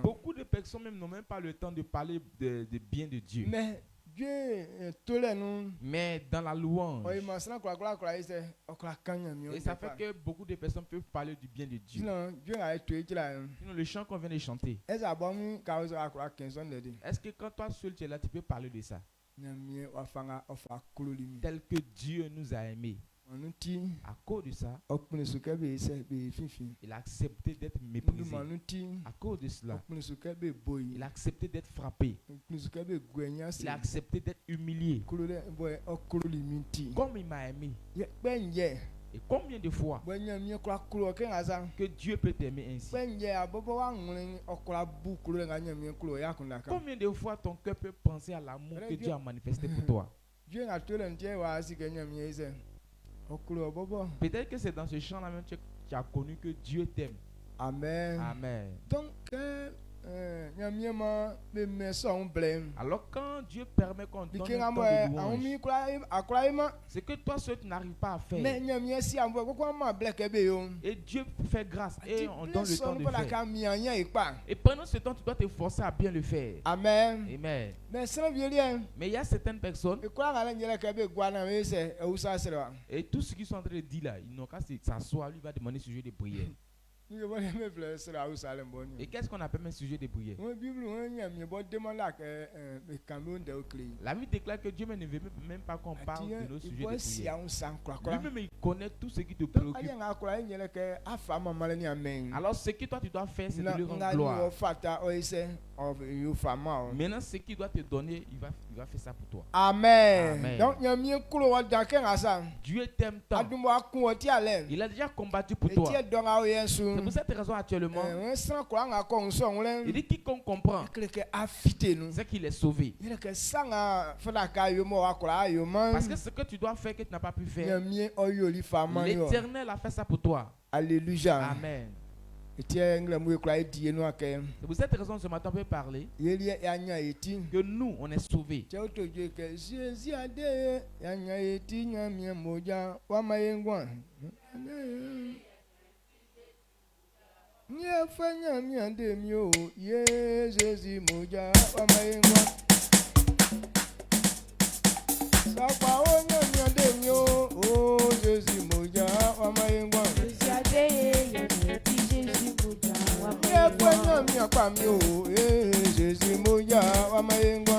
beaucoup de personnes même n'ont même pas le temps de parler de bien de Dieu. Mais dans la louange, et ça fait que beaucoup de personnes peuvent parler du bien de Dieu. Sinon, le chant qu'on vient de chanter, est-ce que quand toi seul tu es là, tu peux parler de ça? Tel que Dieu nous a aimés. À cause de ça, il a accepté d'être méprisé. À cause de cela, il a accepté d'être frappé. Il a accepté d'être humilié. Comme il m'a aimé. Et combien de fois que Dieu peut t'aimer ainsi? Combien de fois ton cœur peut penser à l'amour que Dieu a manifesté pour toi? Peut-être que c'est dans ce chant-là même que tu as connu que Dieu t'aime. Amen. Amen. Donc, alors quand Dieu permet qu'on donne un temps de louange, c'est que toi seul tu n'arrives pas à faire. Et Dieu fait grâce et on donne le temps de faire. Et pendant ce temps, tu dois te forcer à bien le faire. Amen. Amen. Mais il y a certaines personnes, et tous ceux qui sont en train de dire là, ils n'ont qu'à s'asseoir, lui va demander sujet de prière. Et qu'est-ce qu'on appelle un sujet de prière? La Bible déclare que Dieu ne veut même pas qu'on parle de nos sujets de prière. Lui-même il connaît tout ce qui te préoccupe. Alors ce que toi tu dois faire, c'est de lui rendre gloire. Maintenant ce qu'il doit te donner, il va faire ça pour toi. Amen. Donc Dieu t'aime tant. Il a déjà combattu pour toi. C'est pour cette raison actuellement, il dit quiconque comprend, c'est qu'il est sauvé. Parce que ce que tu dois faire que tu n'as pas pu faire, l'Éternel a fait ça pour toi. Alléluia. Amen. C'est pour cette raison ce matin on peut parler que nous on est sauvés. Jésus moja wamaengwa Sapa onyo nyandemyo oh Jésus moja wamaengwa Jésus moja wamaengwa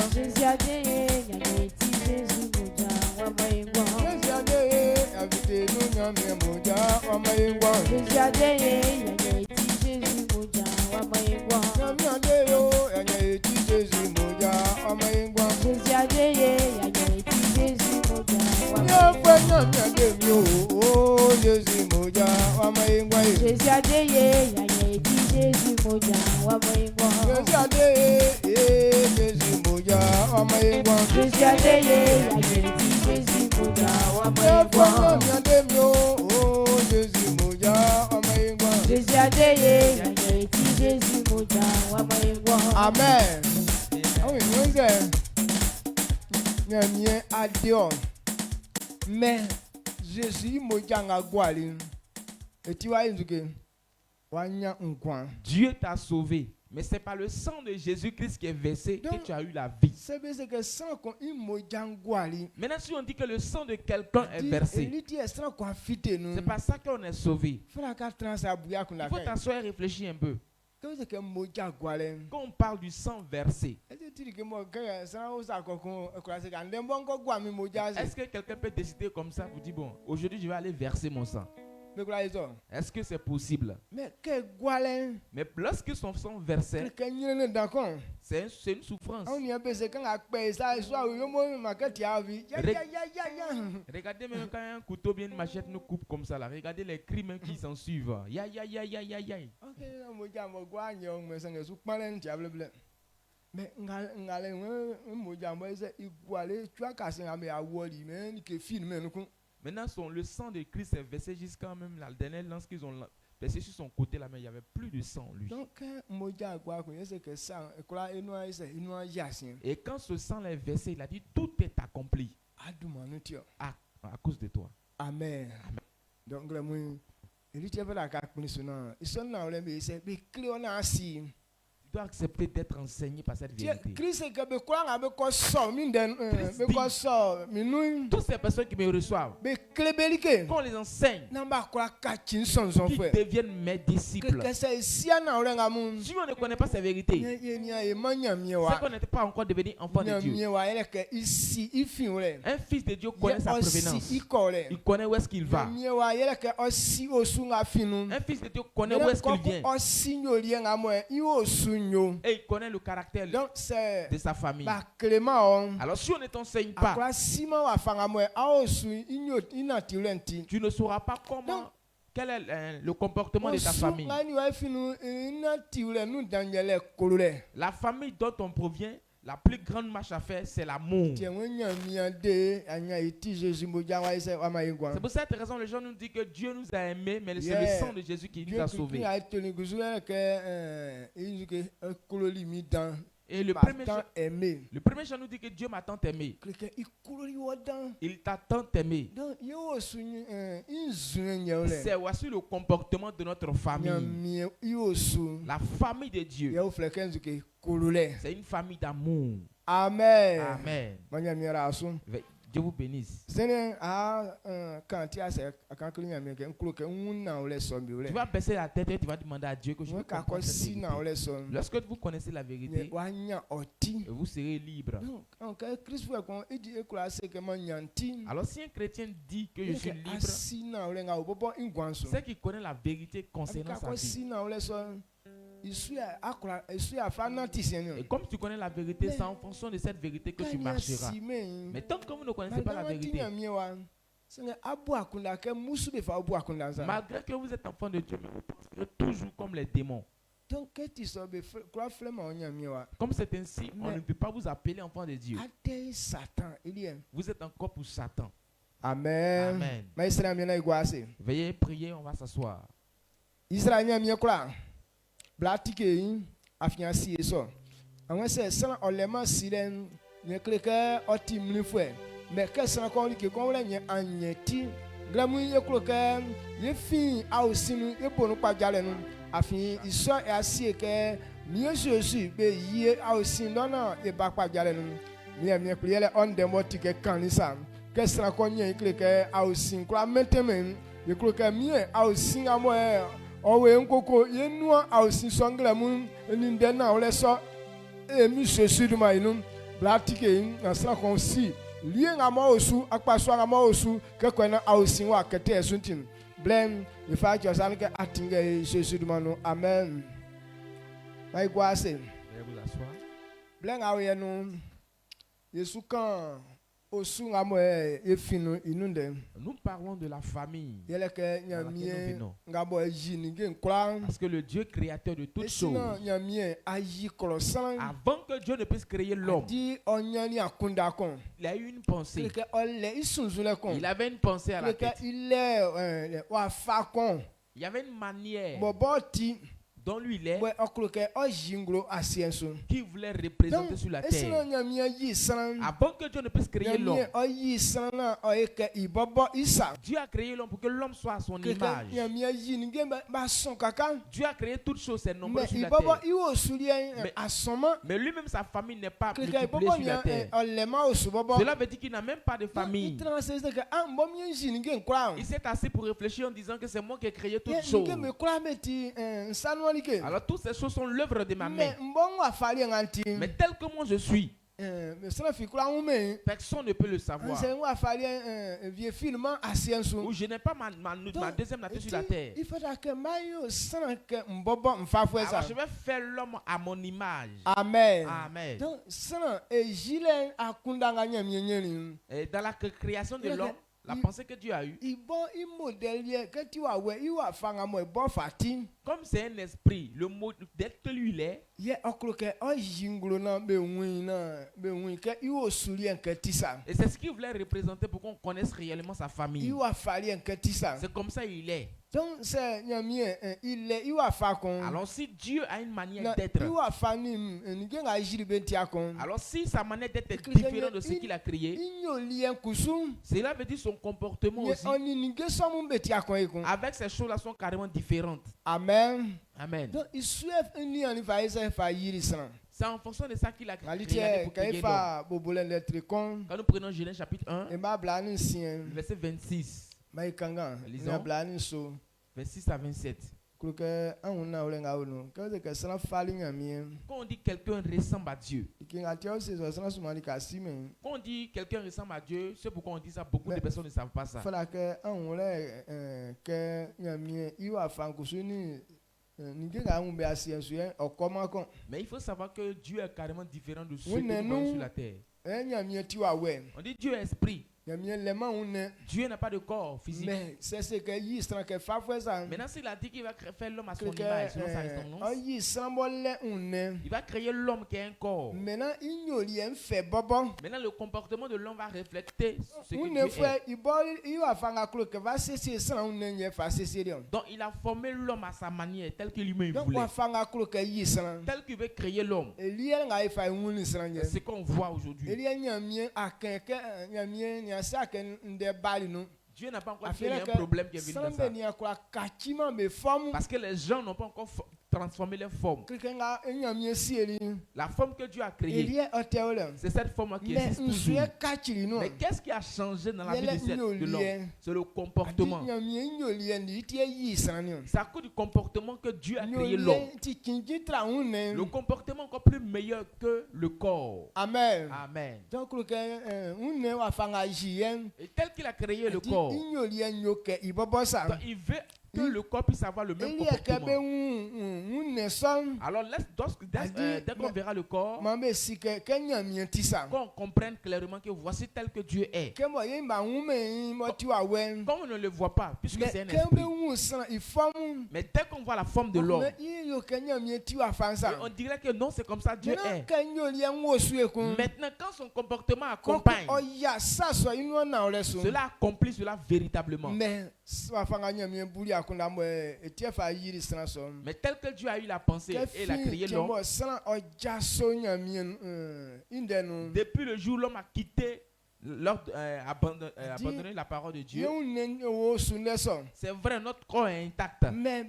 Amen. Mais Jésus mojanga gwali. Dieu t'a sauvé. Mais ce n'est pas le sang de Jésus-Christ qui est versé que tu as eu la vie. Maintenant, si on dit que le sang de quelqu'un est versé, c'est pas ça qu'on est sauvé. Il faut t'asseoir et réfléchir un peu. Quand on parle du sang versé, est-ce que quelqu'un peut décider comme ça pour dire bon, aujourd'hui je vais aller verser mon sang? Est-ce que c'est possible? Mais lorsque son sang versé, c'est une souffrance. Regardez même quand un couteau bien une machette nous coupe comme ça là. Regardez les cris même qui s'en suivent. Ya ya ya ya ya ya. Maintenant, le sang de Christ est versé jusqu'à même la dernière lance qu'ils ont versé sur son côté là, mais il n'y avait plus de sang lui. Et quand ce sang est versé, il a dit tout est accompli. À cause de toi. Amen. Donc Tu dois accepter d'être enseigné par cette vérité. Toutes ces personnes qui me reçoivent, quand on les enseigne, qu'ils deviennent mes disciples. Si on ne connaît pas ces vérités, c'est qu'on n'était pas encore devenu enfant de Dieu. Un fils de Dieu connaît sa provenance. Il connaît où est-ce qu'il va. Un fils de Dieu connaît où est-ce qu'il vient. Et il connaît le caractère de sa famille. Alors si on ne t'enseigne pas, tu ne sauras pas comment, quel est le comportement de ta famille. La famille dont on provient, la plus grande marche à faire, c'est l'amour. C'est pour cette raison les gens nous disent que Dieu nous a aimés, mais c'est le sang de Jésus qui nous a sauvés. Et le premier chant nous dit que Dieu m'a tant aimé. Il t'a tant aimé. C'est voici le comportement de notre famille. La famille de Dieu. C'est une famille d'amour. Amen. Amen. Dieu vous bénisse. Tu vas baisser la tête et tu vas demander à Dieu que je comprenne cette vérité. Lorsque vous connaissez la vérité, vous serez libre. Alors si un chrétien dit que je suis libre, c'est qu'il connaît la vérité concernant sa vie. Et comme tu connais la vérité, c'est en fonction de cette vérité que tu marcheras. Mais tant que vous ne connaissez pas la vérité, malgré que vous êtes enfant de Dieu, vous penserez toujours comme les démons. Comme c'est ainsi, on ne peut pas vous appeler enfant de Dieu. Vous êtes encore pour Satan. Amen. Amen. Veuillez prier, on va s'asseoir. Blatike afiansi eso àwọn se san olema silen ne kleke otimni fue me ke san ko li ke ko wala nye anyeti glamu ye kloke ye fin ausinu ye bonu pajale nu afin iso e asie ke mi Jésus be ye ausin dona e ba pajale nu mi priele on demoti ke kanisa ke san ko nye kleke ausin kla metemen ye kloke mi ausin amo Owe nkoko yenua ausi songla mun ninde na ole so emi sesudu mainum blatike na sra kon si lie ngama osu akpaso ngama osu kekwe na ausi wa kete esuntin blem ifa josan ke atinge sesudu manu amen mai kwase blem awe no Yesu kan osu ngamo efinu inunde. Nous parlons de la famille. Parce que le Dieu créateur de toutes choses, avant que Dieu ne puisse créer l'homme, il a eu une pensée. Il avait une pensée à la tête. Il y avait une manière dont lui il est, qui voulait représenter sur la terre. Avant que Dieu ne puisse créer l'homme, Dieu a créé l'homme pour que l'homme soit à son image. Dieu a créé toutes choses, c'est nombreux sur la terre. Mais lui-même, sa famille n'est pas multipliée sur la terre. Cela veut dire qu'il n'a même pas de famille. Il s'est assis pour réfléchir en disant que c'est moi qui ai créé toutes choses. Alors toutes ces choses sont l'œuvre de ma main. Mais tel que moi je suis, personne ne peut le savoir. Ou je n'ai pas ma deuxième nature sur la terre. Alors je vais faire l'homme à mon image. Amen. Amen. Et dans la création de l'homme, la pensée que Dieu a eue, Comme c'est un esprit, le mot dès que lui il est. Et c'est ce qu'il voulait représenter pour qu'on connaisse réellement sa famille. C'est comme ça il est. Alors si Dieu a une manière d'être, alors si sa manière d'être est différente de ce qu'il a créé, cela veut dire son comportement aussi avec ces choses-là sont carrément différentes. Amen. Amen. Donc, c'est en fonction de ça qu'il a créé pour créer l'homme. Quand nous prenons Genèse chapitre 1, verset 26, lisons, 26 à 27. Quand on dit quelqu'un ressemble à Dieu, quand on dit quelqu'un ressemble à Dieu, c'est pourquoi on dit ça, beaucoup de personnes ne savent pas ça. Mais il faut savoir que Dieu est carrément différent de ceux qui sont sur la terre. On dit Dieu est esprit. Dieu n'a pas de corps physique. Mais c'est ce que maintenant s'il a dit qu'il va faire l'homme à son image, selon sa ressemblance, il va créer l'homme qui a un corps. Maintenant le comportement de l'homme va refléter ce que Dieu est. Donc il a formé l'homme à sa manière, tel que lui-même voulait, tel qu'il veut créer l'homme. C'est ce qu'on voit aujourd'hui. Dieu n'a pas encore fait un problème qui est venu dans ça. Parce que les gens n'ont pas encore transformé leur forme. La forme que Dieu a créée, c'est cette forme qui existe toujours. Mais qu'est-ce qui a changé dans la vie de l'homme? C'est le comportement. C'est à cause du comportement que Dieu a créé l'homme. Le comportement encore plus meilleur que le corps. Amen. Amen. Et tel qu'il a créé le corps, donc il veut que le corps puisse avoir le même comportement. Alors dès qu'on verra le corps, qu'on comprenne clairement que voici tel que Dieu est. Comme on ne le voit pas, puisque c'est un esprit. Mais dès qu'on voit la forme de l'homme, on dirait que non, c'est comme ça Dieu est. Maintenant, quand son comportement accompagne, cela accomplit cela véritablement. Mais tel que Dieu a eu la pensée et il a créé l'homme, depuis le jour où l'homme a quitté, abandonné la parole de Dieu, c'est vrai, notre corps est intact. Mais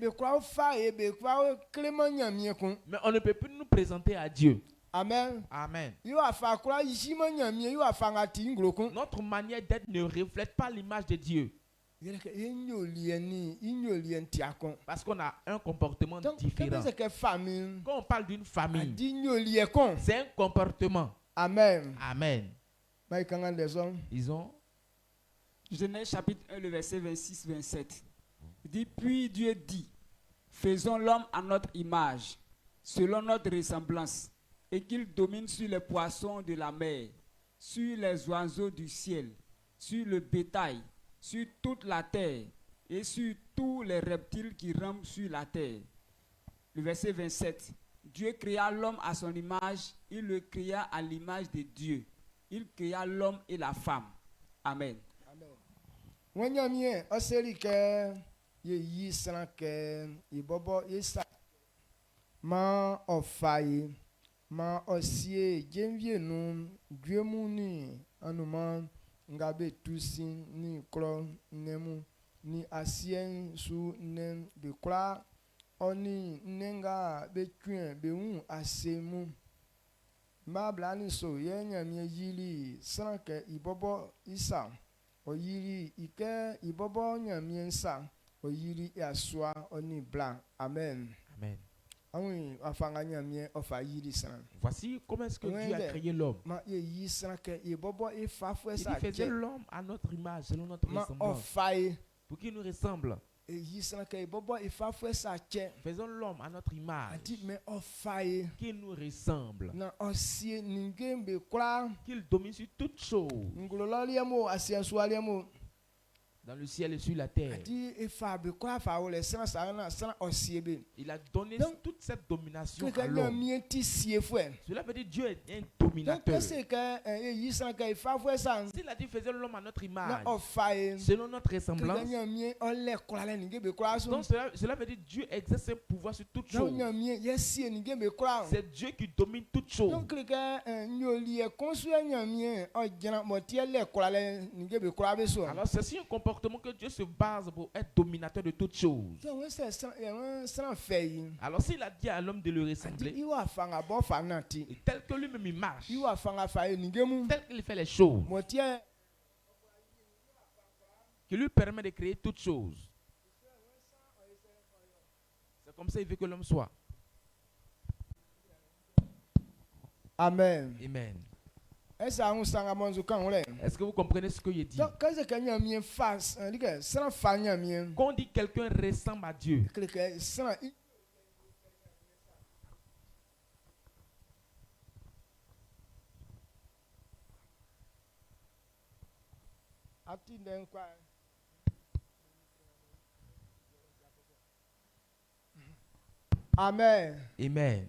on ne peut plus nous présenter à Dieu. Amen. Amen. Notre manière d'être ne reflète pas l'image de Dieu. Parce qu'on a un comportement différent. Quand on parle d'une famille, c'est un comportement. Amen. Amen. Ils ont Genèse chapitre 1, le verset 26-27. Il dit, puis Dieu dit, faisons l'homme à notre image, selon notre ressemblance, et qu'il domine sur les poissons de la mer, sur les oiseaux du ciel, sur le bétail, sur toute la terre et sur tous les reptiles qui rampent sur la terre. Le verset 27. Dieu créa l'homme à son image, il le créa à l'image de Dieu. Il créa l'homme et la femme. Amen. Ngabe tusin ni klo nemu ni asien su nem be kla oni nenga be tuen be asemu mabla ni so yenya mi yili sanke ibobo isa oyiri ike ibobo nyami nsa oyiri aswa oni blanc. Amen. Amen. Voici comment est-ce que Dieu a créé l'homme. Il faisait l'homme à notre image, selon notre ressemblance, pour qu'il nous ressemble. Faisons l'homme à notre image, qu'il nous ressemble, qu'il domine sur toutes choses. Dans le ciel et sur la terre. Il a donné toute cette domination à l'homme. Cela veut dire Dieu est un dominateur. S'il a dit faisons l'homme à notre image, selon notre ressemblance, donc cela veut dire Dieu exerce un pouvoir sur toute chose. C'est Dieu qui domine toute chose. Alors c'est un comportement que Dieu se base pour être dominateur de toutes choses. Alors s'il a dit à l'homme de le ressembler, tel que lui-même il marche, tel qu'il fait les choses, qui lui permet de créer toutes choses, c'est comme ça qu'il veut que l'homme soit. Amen. Amen. Est-ce que vous comprenez ce que il dit? Quand on dit quelqu'un ressemble à Dieu, Amen. Amen.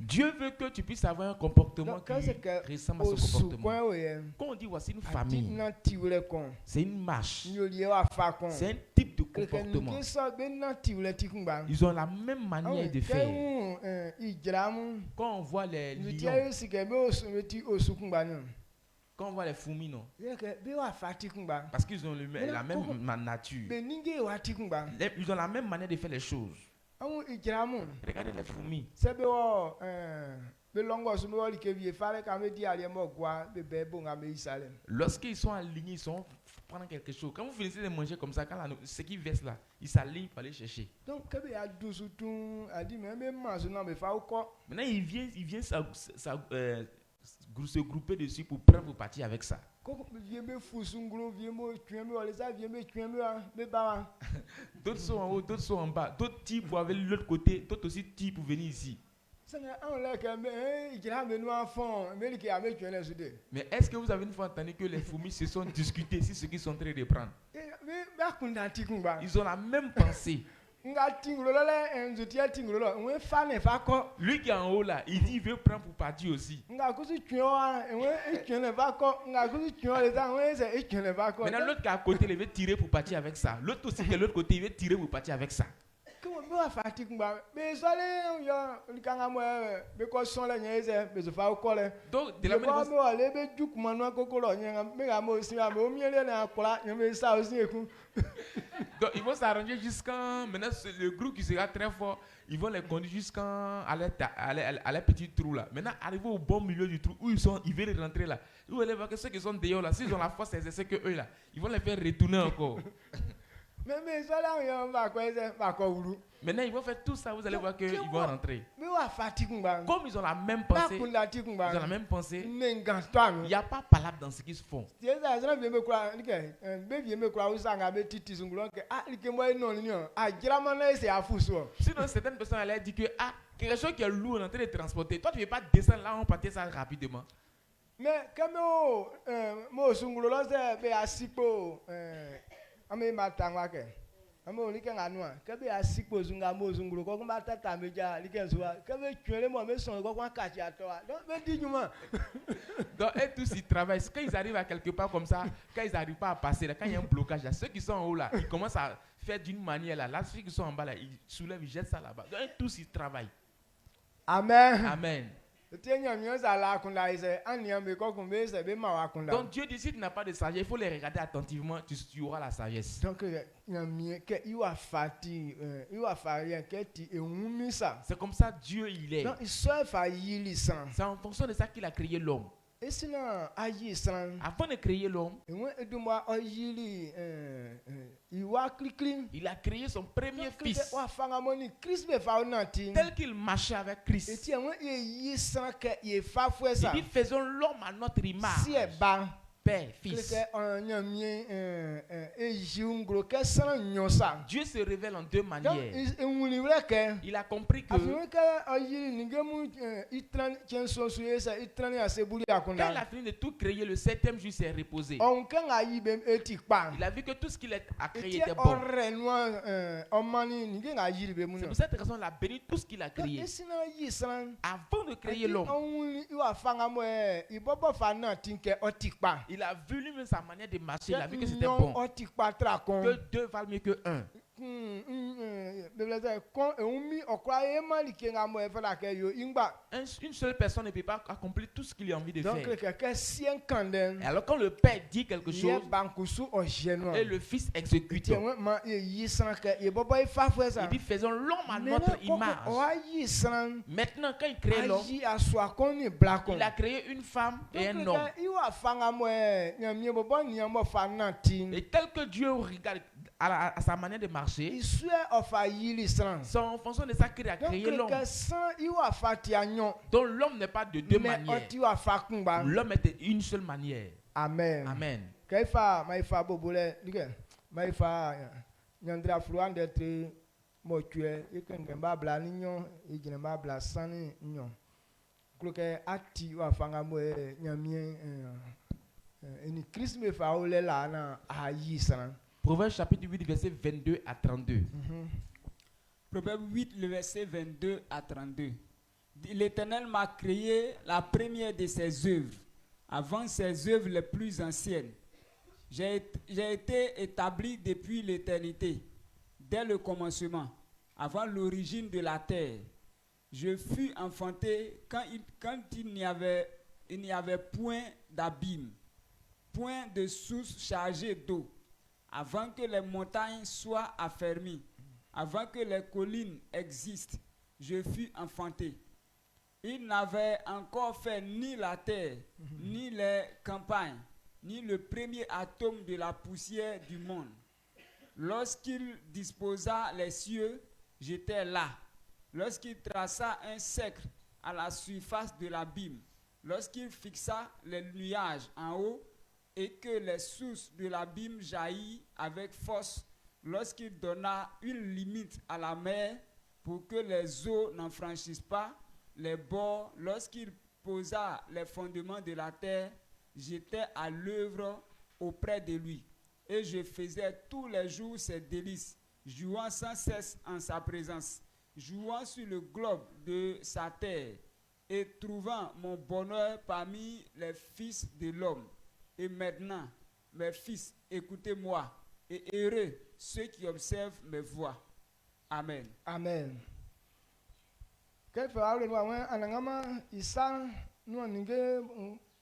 Dieu veut que tu puisses avoir un comportement qui ressemble à ce comportement. Quand on dit voici une famille, c'est une marche, c'est un type de comportement. Ils ont la même manière de faire. Quand on voit les lions, quand on voit les fourmis, non? Parce qu'ils ont la même nature. Ils ont la même manière de faire les choses. Regardez les fourmis. Lorsqu'ils sont alignés, ils sont prendre quelque chose. Quand vous finissez de manger comme ça, quand ce qui verse là, ils s'alignent pour aller chercher. Maintenant, il vient se grouper dessus pour prendre pour partir avec ça. D'autres sont en haut, d'autres sont en bas. D'autres types pour aller de l'autre côté, d'autres aussi types pour venir ici. Mais est-ce que vous avez une fois entendu que les fourmis se sont discutées sur ce qu'ils sont en train de prendre? Ils ont la même pensée. Lui qui est en haut là, il dit il veut prendre pour partir aussi. Maintenant l'autre qui est à côté, il veut tirer pour partir avec ça. L'autre aussi qui est de l'autre côté, il veut tirer pour partir avec ça. Donc de la même donc ils vont s'arranger jusqu'à maintenant le groupe qui sera très fort, ils vont les conduire jusqu'à leur petit trou là. Maintenant arrivé au bon milieu du trou où ils veulent rentrer là. Vous allez voir que ceux qui sont dehors là, s'ils ont la force d'exercer que eux là, ils vont les faire retourner encore. Maintenant, ils vont faire tout ça, vous allez voir qu'ils vont rentrer. Comme ils ont la même pensée, il n'y a pas palabre dans ce qu'ils font. Sinon, certaines personnes allaient dire que quelque chose qui est lourd en train de transporter, toi tu ne veux pas descendre là, on partait ça rapidement. Mais comme donc eux tous ils travaillent. Quand ils arrivent à quelque part comme ça, quand ils n'arrivent pas à passer là, quand il y a un blocage là, ceux qui sont en haut là, ils commencent à faire d'une manière là, ceux qui sont en bas là, ils soulèvent, ils jettent ça là-bas. Donc eux tous ils travaillent. Amen. Amen. Donc Dieu dit si tu n'as pas de sagesse, il faut les regarder attentivement, tu auras la sagesse. Donc c'est comme ça Dieu il est. C'est en fonction de ça qu'il a créé l'homme. Avant de créer l'homme, il a créé son premier fils. Tel qu'il marchait avec Christ. Il dit faisons l'homme à notre image. Père, Fils. Dieu se révèle en deux manières. Il a compris que quand il a fini de tout créer, le septième jour s'est reposé. Il a vu que tout ce qu'il a créé était bon. C'est pour cette raison qu'il a béni tout ce qu'il a créé. Avant de créer l'homme, il a vu lui-même sa manière de marcher. Il a vu que c'était bon. Que deux valent mieux que un. Une seule personne ne peut pas accomplir tout ce qu'il a envie de faire. Et alors quand le Père dit quelque chose et le Fils exécute, il dit faisons l'homme à notre image. Maintenant quand il crée l'homme, il a créé une femme et un homme. Et tel que Dieu regarde à sa manière de marcher, c'est en fonction de ça qu'il a créé l'homme. Donc l'homme n'est pas de deux manières. L'homme est d'une seule manière. Amen. Amen. Proverbe chapitre 8, verset 22 à 32. Proverbe 8, le verset 22 à 32. L'Éternel m'a créé la première de ses œuvres, avant ses œuvres les plus anciennes. J'ai été établi depuis l'éternité, dès le commencement, avant l'origine de la terre. Je fus enfanté quand il n'y avait point d'abîme, point de source chargée d'eau, avant que les montagnes soient affermies, avant que les collines existent, je fus enfanté. Il n'avait encore fait ni la terre, ni les campagnes, ni le premier atome de la poussière du monde. Lorsqu'il disposa les cieux, j'étais là. Lorsqu'il traça un cercle à la surface de l'abîme, lorsqu'il fixa les nuages en haut, et que les sources de l'abîme jaillissent avec force, lorsqu'il donna une limite à la mer pour que les eaux n'en franchissent pas les bords, lorsqu'il posa les fondements de la terre, j'étais à l'œuvre auprès de lui. Et je faisais tous les jours ses délices, jouant sans cesse en sa présence, jouant sur le globe de sa terre et trouvant mon bonheur parmi les fils de l'homme. Et maintenant, mes fils, écoutez-moi, et heureux ceux qui observent mes voies. Amen. Amen.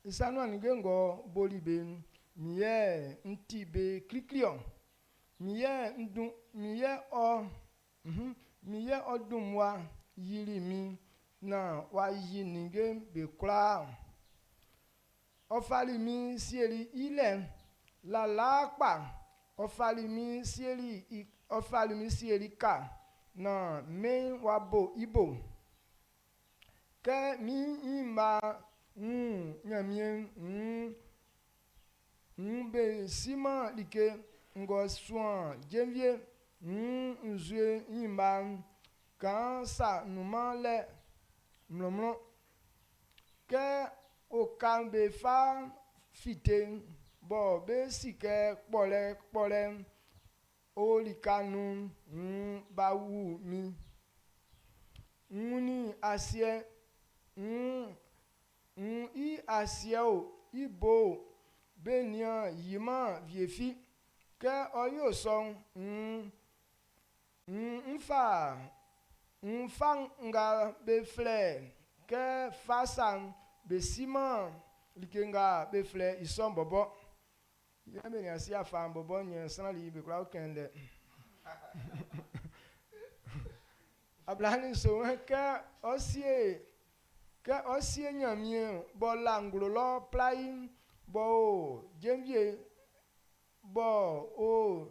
Isa ngo bolibe miye ntibe kliklion miye odumwa yiri mi na wa yi ninge be kla. Ofali mi sieri ile la lakpa ofali mi sieri ka na me wabo ibo ke mi imba nyamien be sima like ngo soin janvier nzue imba kan sa numa le mlomlo ke o kan be fa fite bo be sike kpole o likanu ba wu mi ni asie i asie o ibo benia yima viefi ke oyo son mfa nga be fle ke fasan be sima likenga be fle ison bobo yambe ni asia fa bobo nyen sanali be kra okende ablani so ke osie nyamie bo langlo lo plai bo jemvie bo o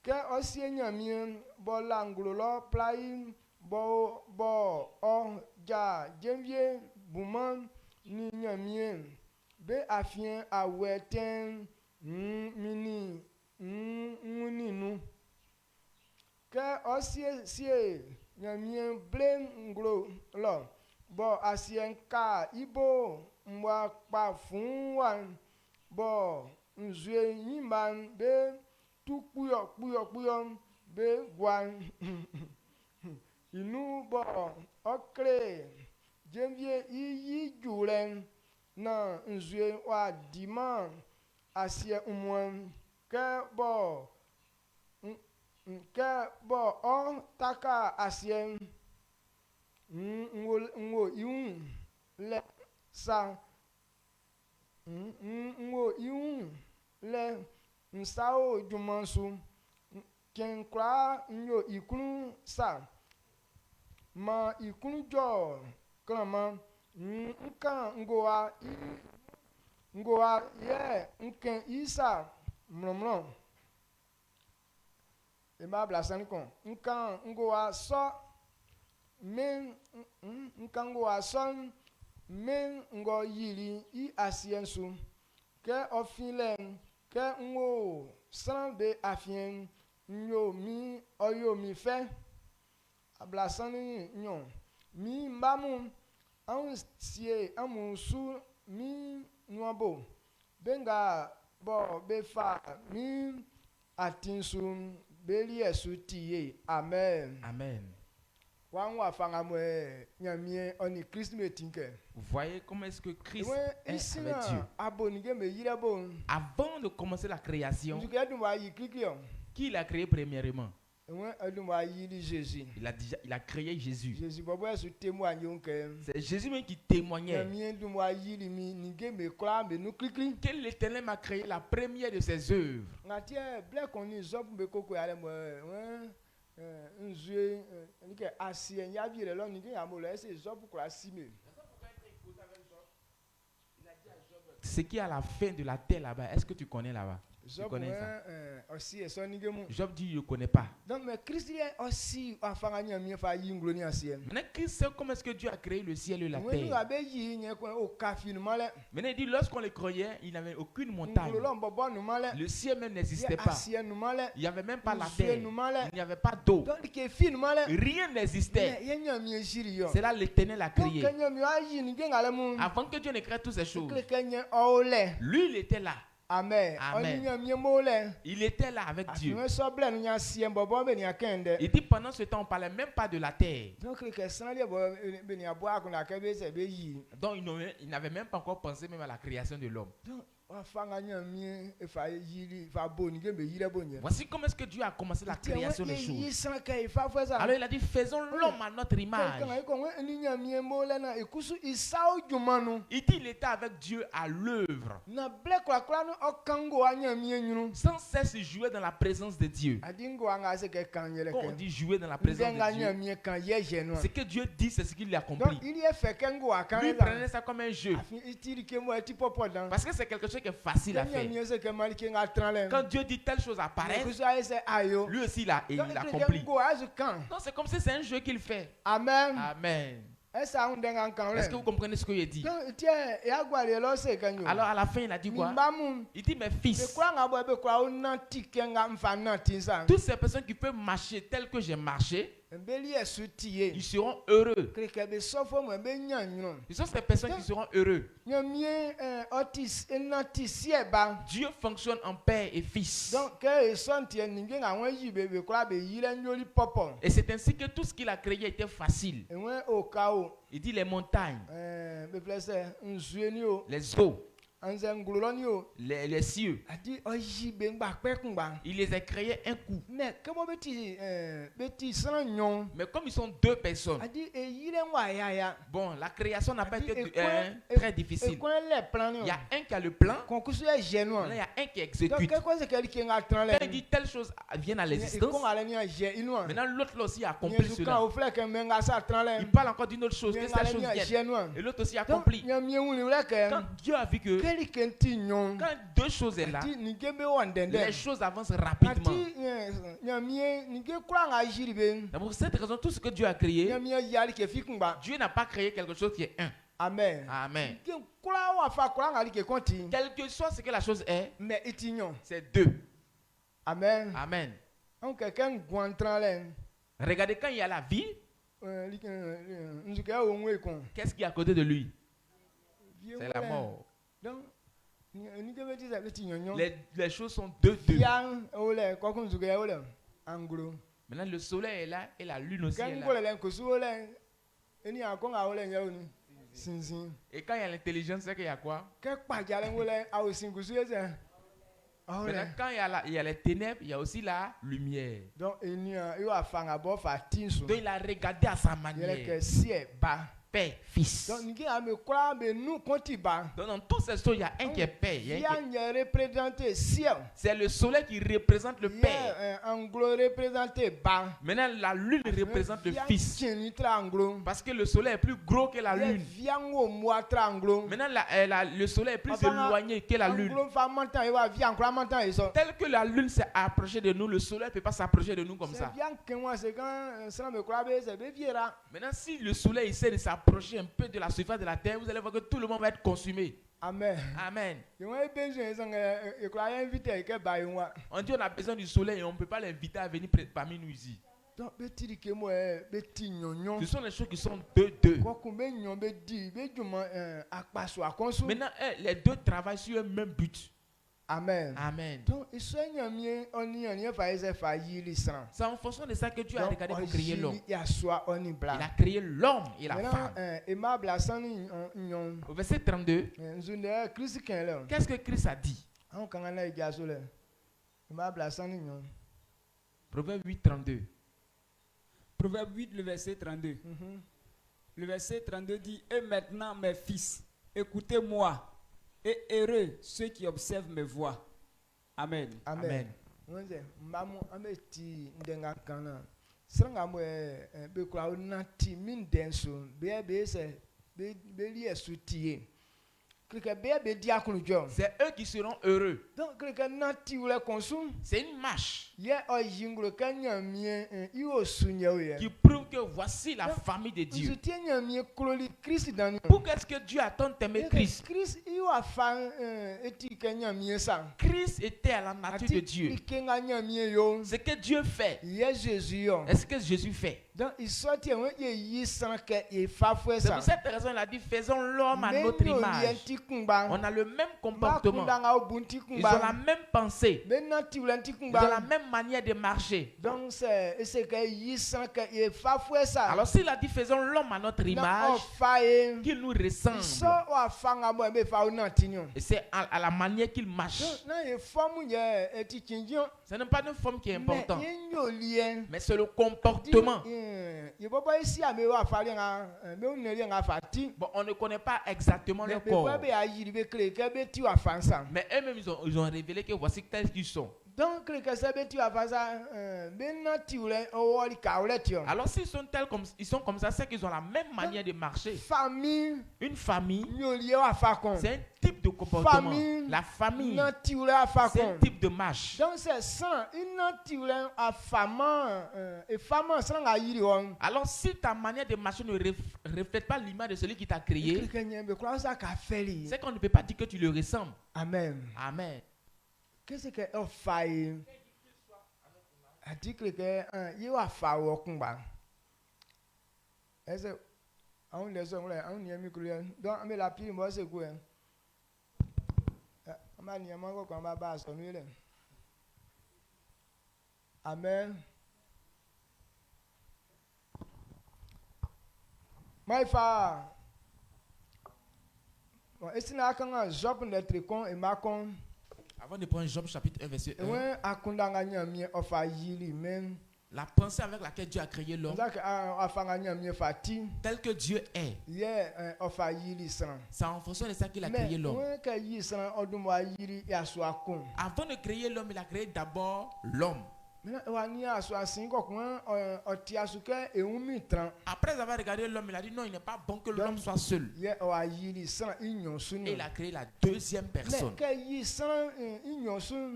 ke osie nyamie bo langlo lo plai bo o ja jemvie buman ni nyamie be afien aweten mini muni nu ke osie sie nyamien blem nglo lo bo asien ka ibo mwa pa fun wan bo nzue yimban be tu puyo be gwan inu bo okre jemvie yi julen na nzue wa diman asie umwan ke bo o taka asien ngo iun le sa ngo iun le nsao jumansu kenkra nyo ikunu sa ma ikunu jo klama nkan ngoa ye nken isa mlomlom e ma blasan kon nkan ngoa so men nkan ngoa son men ngo yiri i asiensu ke ofilen ke ngo sanbe afien nyo mi oyo mi fe ablasani nyon mi mbamu an sie amusu mi nwabo benga bo befa mi atinsu beli esu tiye amen Amen. Wa fanga mwe nyamie oni Christmas tinke. Vous voyez comment est-ce que Christ est avec Dieu. Avant de commencer la création, qui l'a créé premièrement? Il a créé Jésus. C'est Jésus même qui témoignait. Quel l'Éternel m'a créé la première de ses œuvres. Ce qui est à la fin de la terre là-bas, est-ce que tu connais là-bas? Tu connais ça? Job dit je ne connais pas. Maintenant, Christ sait comment est-ce que Dieu a créé le ciel et la terre. Maintenant, il dit lorsqu'on les croyait, il n'avait aucune montagne. Le ciel même n'existait pas. Il n'y avait même pas la terre. Il n'y avait pas d'eau. Rien n'existait. C'est là l'Éternel a créé. Avant que Dieu ne crée toutes ces choses, lui, il était là. Amen. Amen. Il était là avec Dieu. Il dit pendant ce temps, on ne parlait même pas de la terre. Donc il n'avait même pas encore pensé même à la création de l'homme. Voici comment est-ce que Dieu a commencé la création des choses. Alors il a dit faisons l'homme à notre image. Il dit il était avec Dieu à l'œuvre. Sans cesse jouer dans la présence de Dieu. Quand on dit jouer dans la présence de Dieu, ce que Dieu dit c'est ce qu'il a compris. Lui prenait ça comme un jeu. Parce que c'est quelque chose qui est facile à faire. Quand Dieu dit telle chose apparaît, lui aussi il a compris. Non, c'est comme si c'est un jeu qu'il fait. Amen. Amen. Est-ce que vous comprenez ce que il dit? Alors à la fin il a dit quoi? Il dit mes fils, toutes ces personnes qui peuvent marcher tel que j'ai marché, ils seront heureux. Ce sont ces personnes qui seront heureux. Dieu fonctionne en père et fils. Et c'est ainsi que tout ce qu'il a créé était facile. Il dit les montagnes, les eaux, les cieux. Il les a créés un coup. Mais comme ils sont deux personnes, bon, la création n'a pas été très difficile. Il y a un qui a le plan, il y a un qui exécute. Quand il dit telle chose vient à l'existence, maintenant l'autre aussi a accompli cela. Il parle encore d'une autre chose, que cette chose vienne. Et l'autre aussi a accompli. Quand Dieu a vu que quand deux choses sont là, les choses avancent rapidement. Pour cette raison, tout ce que Dieu a créé, Dieu n'a pas créé quelque chose qui est un. Amen. Amen. Quel que soit ce que la chose est, mais c'est deux. Amen. Amen. Regardez quand il y a la vie, qu'est-ce qui est à côté de lui? C'est la mort. Les choses sont deux. Maintenant, le soleil est là et la lune aussi est là. Et quand il y a l'intelligence, c'est qu'il y a quoi? Maintenant, quand il y a les ténèbres, il y a aussi la lumière. Donc, il a regardé à sa manière. Père, Fils. Donc, dans toutes ces choses, il y a un qui est Père. C'est le soleil qui représente le Père. Maintenant, la lune représente le Fils. Parce que le soleil est plus gros que la lune. Maintenant, le soleil est plus éloigné que la lune. Tel que la lune s'est approchée de nous, le soleil ne peut pas s'approcher de nous comme ça. Maintenant, si le soleil essaie de s'approcher un peu de la surface de la terre, vous allez voir que tout le monde va être consumé. Amen. Amen. On dit on a besoin du soleil et on ne peut pas l'inviter à venir parmi nous ici. Ce sont les choses qui sont deux. Maintenant, les deux travaillent sur un même but. Amen. Amen. Donc, c'est en fonction de ça que Dieu a regardé pour créer l'homme. Il a créé l'homme et la femme. Au verset 32, qu'est-ce que Christ a dit? Proverbe 8, 32. Proverbe 8, le verset 32. Le verset 32 dit: et maintenant, mes fils, écoutez-moi. Et heureux ceux qui observent mes voies. Amen. Amen. C'est eux qui seront heureux. C'est une marche qui prouve que voici la famille de Dieu. Pourquoi est-ce que Dieu a tant aimé Christ? Christ était à la nature de Dieu. Ce que Dieu fait, est-ce que Jésus fait? C'est pour cette raison qu'il a dit: faisons l'homme à notre image. On a le même comportement. Ils ont la même pensée. Ils ont la même manière de marcher. Alors s'il a dit faisons l'homme à notre image, qu'il nous ressemble. Et c'est à la manière qu'il marche. Ce n'est pas une forme qui est importante, mais c'est le comportement. Bon, on ne connaît pas exactement leur corps, mais eux-mêmes ils ont révélé que voici tels qu'ils sont. Donc, alors s'ils sont tels comme ils sont comme ça, c'est qu'ils ont la même manière de marcher. Une famille, c'est un type de comportement. La famille, c'est un type de marche. Donc c'est ça, alors si ta manière de marcher ne reflète pas l'image de celui qui t'a créé, c'est qu'on ne peut pas dire que tu le ressembles. Amen. Amen. Qu'est-ce que est faille? A dit que il a faille au combat. Est-ce on les hommes là, on y a mis que donc mais la pile moi c'est quoi? On a ni a mango comme ma base on est. Amen. My father. Bon, est-ce que n'a qu'un job d'être con et macon? Avant de prendre Job chapitre 1 verset 1, la pensée avec laquelle Dieu a créé l'homme, tel que Dieu est, c'est en fonction de ça qu'il a créé l'homme. Avant de créer l'homme, il a créé d'abord l'homme. Après avoir regardé l'homme, il a dit non, il n'est pas bon que l'homme soit seul. Et il a créé la deuxième personne.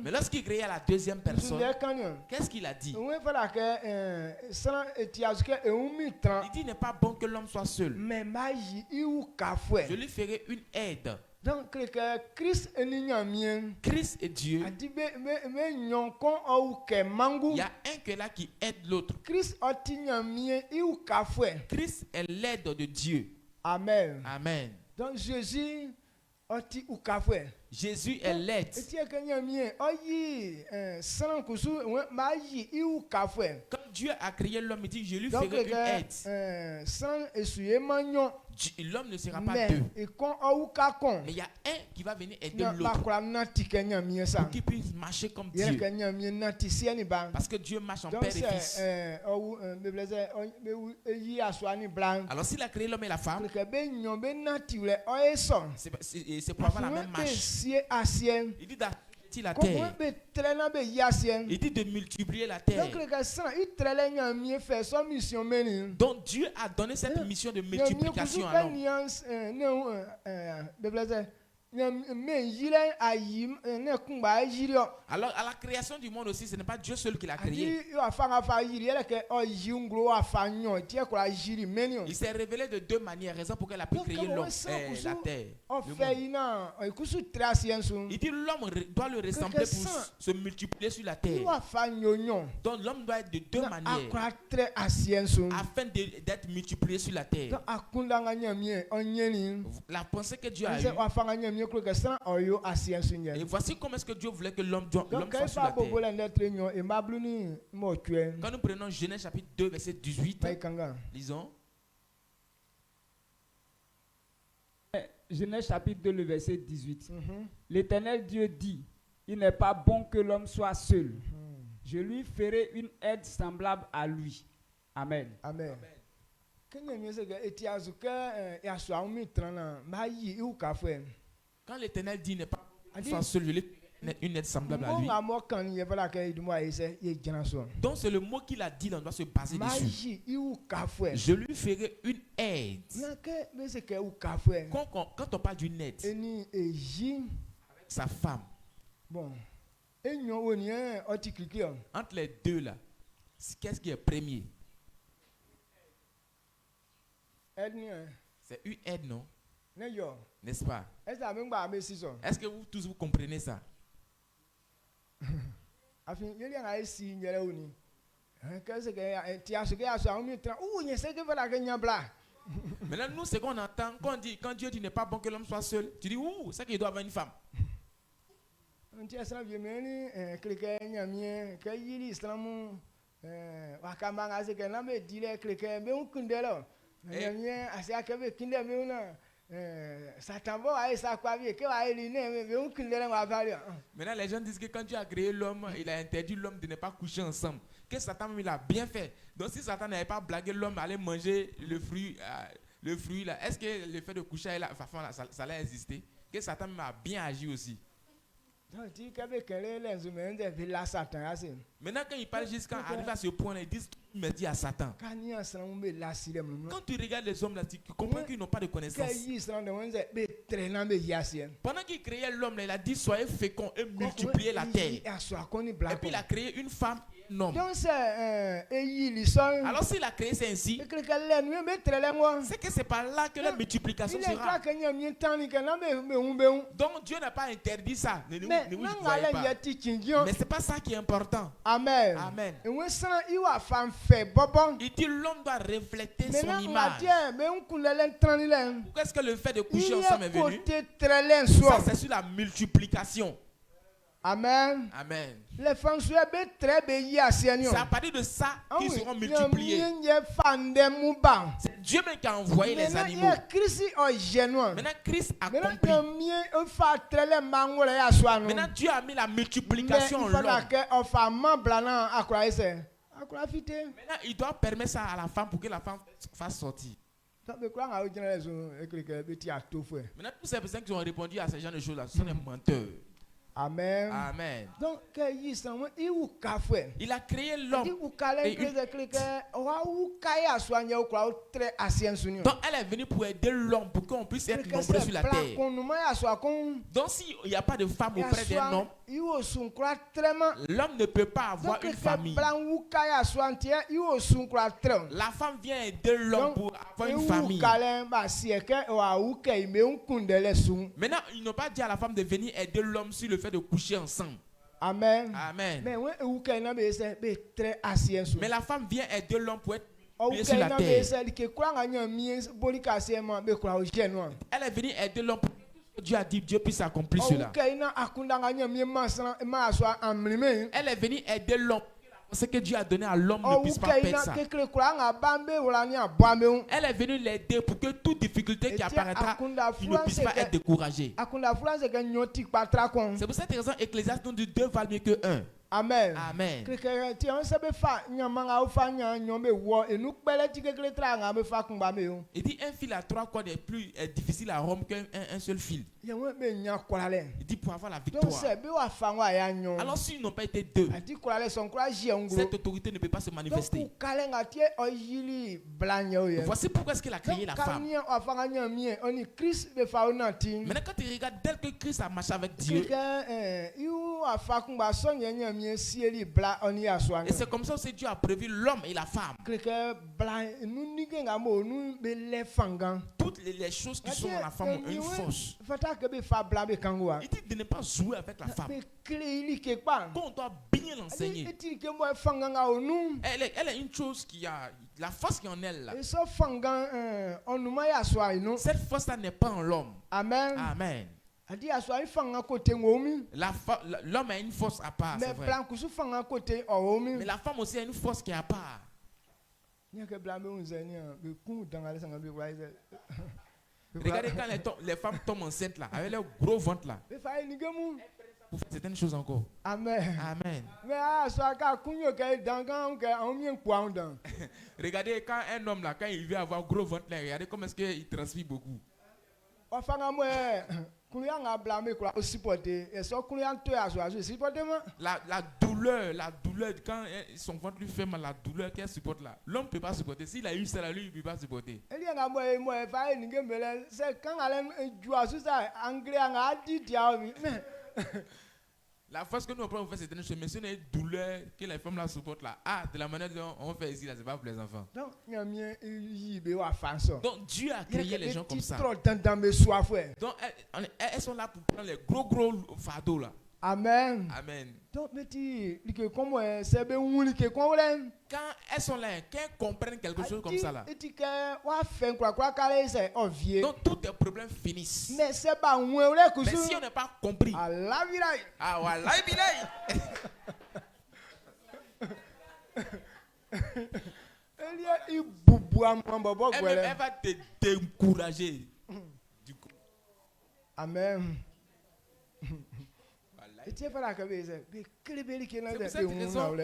Mais lorsqu'il créait la deuxième personne, qu'est-ce qu'il a dit? Il dit il n'est pas bon que l'homme soit seul. Je lui ferai une aide. Donc, Christ est Dieu. Il y a un qui est là qui aide l'autre. Christ est l'aide de Dieu. Amen. Amen. Donc Jésus est l'aide. Quand Dieu a créé l'homme, il dit je lui ferai une aide. L'homme ne sera pas deux. Mais il y a un qui va venir aider l'autre pour qu'il puisse marcher comme Dieu. Parce que Dieu marche en père et fils. Alors s'il a créé l'homme et la femme, c'est pour avoir la même marche. Il dit la terre. Il dit de multiplier la terre. Donc Dieu a donné cette mission de multiplication à l'homme. Alors à la création du monde aussi, ce n'est pas Dieu seul qui l'a créé. Il s'est révélé de deux manières, raison pour qu'elle a pu créer l'homme et la terre. Il dit l'homme doit le ressembler pour se multiplier sur la terre. Donc l'homme doit être de deux manières afin d'être multiplié sur la terre. La pensée que Dieu a eue. Et voici comment est-ce que Dieu voulait que l'homme soit sur la terre. Quand nous prenons Genèse chapitre 2 verset 18, lisons. Genèse chapitre 2 le verset 18. L'Éternel Dieu dit, il n'est pas bon que l'homme soit seul. Je lui ferai une aide semblable à lui. Amen. Amen. Quand l'Éternel dit n'est pas seul, je lui ferai une aide semblable à lui. Donc c'est le mot qu'il a dit, on doit se baser dessus. Je lui ferai une aide. Quand on parle d'une aide, avec sa femme, bon. Entre les deux là, qu'est-ce qui est premier? C'est une aide, non? N'est-ce pas? Est-ce que vous tous vous comprenez ça? Maintenant, nous, ce qu'on entend, quand Dieu dit n'est pas bon que l'homme soit seul, tu dis, ouh, c'est qu'il doit avoir une femme. Maintenant les gens disent que quand Dieu a créé l'homme, il a interdit l'homme de ne pas coucher ensemble. Que Satan il a bien fait. Donc si Satan n'avait pas blagué l'homme aller manger le fruit là, est-ce que le fait de coucher avec la femme ça allait exister? Que Satan a bien agi aussi. Maintenant quand il parle jusqu'à arriver à ce point là, ils disent il me dit à Satan. Quand tu regardes les hommes là, tu comprends qu'ils n'ont pas de connaissance. Pendant qu'il créait l'homme là, il a dit soyez féconds et multipliez la terre. Et puis il a créé une femme et un homme. Alors s'il a créé c'est ainsi, c'est que c'est par là que la multiplication sera. Donc Dieu n'a pas interdit ça. Ne vous voyez pas. Mais c'est pas ça qui est important. Amen. Amen. Il dit l'homme doit refléter son image. Pourquoi est-ce que le fait de coucher ensemble est venu? Ça c'est sur la multiplication. Amen. Amen. C'est à partir de ça qu'ils seront multipliés. C'est Dieu même qui a envoyé les animaux. Maintenant Christ a compris. Maintenant Dieu a mis la multiplication en l'homme. Maintenant il doit permettre ça à la femme pour que la femme fasse sortir. Maintenant tous ces personnes qui ont répondu à ce genre de choses là, ce sont des menteurs. Amen. Amen. Donc, il a créé l'homme. Donc, elle est venue pour aider l'homme, pour qu'on puisse être nombreux sur la terre. Donc, s'il n'y a pas de femme auprès d'un homme, l'homme ne peut pas avoir une famille. La femme vient aider l'homme pour avoir une famille. Maintenant, ils n'ont pas dit à la femme de venir aider l'homme sur le fait de coucher ensemble. Amen. Amen. Mais la femme vient aider l'homme pour être bien sur la terre. Elle est venue aider l'homme pour que Dieu a dit, Dieu puisse accomplir cela. Elle est venue aider l'homme. Ce que Dieu a donné à l'homme ne puisse pas perdre ça. Elle est venue l'aider pour que toute difficulté qui apparaîtra, il ne puisse pas être découragé. C'est pour cette raison Ecclésiaste nous dit 2 valent mieux que 1. Amen. Amen. Il dit un fil à 3 cordes est plus difficile à rompre qu'un seul fil. Il dit pour avoir la victoire. Alors s'ils n'ont pas été 2, cette autorité ne peut pas se manifester. Voici pourquoi est-ce qu'il a créé la femme. Maintenant quand tu regardes, dès que Christ a marché avec Dieu, et c'est comme ça que Dieu a prévu l'homme et la femme. Toutes les choses qui sont dans la femme ont une force. Il dit de ne pas jouer avec la femme. On doit bien l'enseigner. Elle est une chose qui a la force qui est en elle là. Cette force là n'est pas en l'homme. Amen. Amen. L'homme a une force à part, c'est vrai. Mais la femme aussi a une force qui est à part. Regardez quand les femmes tombent enceintes là, avec leur gros ventre là. Pour faire certaines choses encore. Amen. Amen. Regardez quand un homme là, quand il veut avoir gros ventre là, regardez comment est-ce qu'il transpire beaucoup. La douleur, quand son ventre lui fait mal, la douleur qu'elle supporte là, l'homme ne peut pas supporter. S'il a eu ça là, lui, il ne peut pas supporter. La force que nous apprenons, on fait certaines choses, mais ce n'est une douleur que les femmes là supportent là. De la manière dont on fait ici là, c'est pas pour les enfants. Donc Dieu a créé les gens comme ça. Donc elles sont là pour prendre les gros fardeaux là. Amen. Amen. Donc, quand elles sont là, quand elles comprennent quelque chose comme ça là, donc tous tes problèmes finissent. Mais si on n'a pas compris, elle va te décourager. Amen. C'est pour cette raison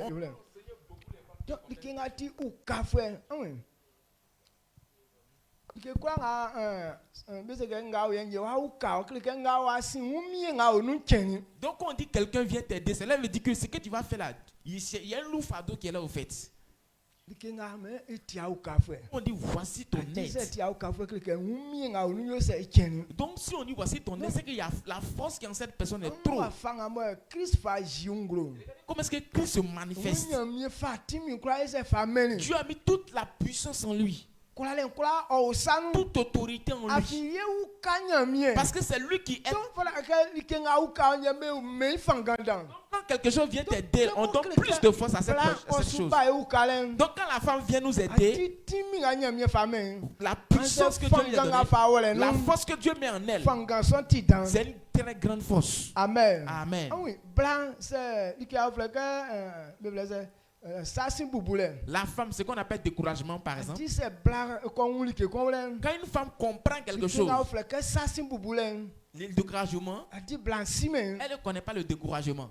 donc on dit quelqu'un vient t'aider, cela veut dire que ce que tu vas faire là, il y a un loup fardeau qui est là au fait. On dit voici ton aide. Donc si on dit voici ton aide, c'est qu'il y a la force qui est en cette personne est trop. Comment est-ce que Christ se manifeste? Dieu a mis toute la puissance en lui. Toute autorité en lui. Parce que c'est lui qui aide. Quand quelque chose vient t'aider, on donne plus de force à cette chose. Donc quand la femme vient nous aider, la puissance que Dieu lui a donnée, la force que Dieu met en elle, c'est une très grande force. Amen. Amen. La femme, c'est ce qu'on appelle découragement par exemple. Quand une femme comprend quelque chose, le découragement, elle ne connaît pas le découragement.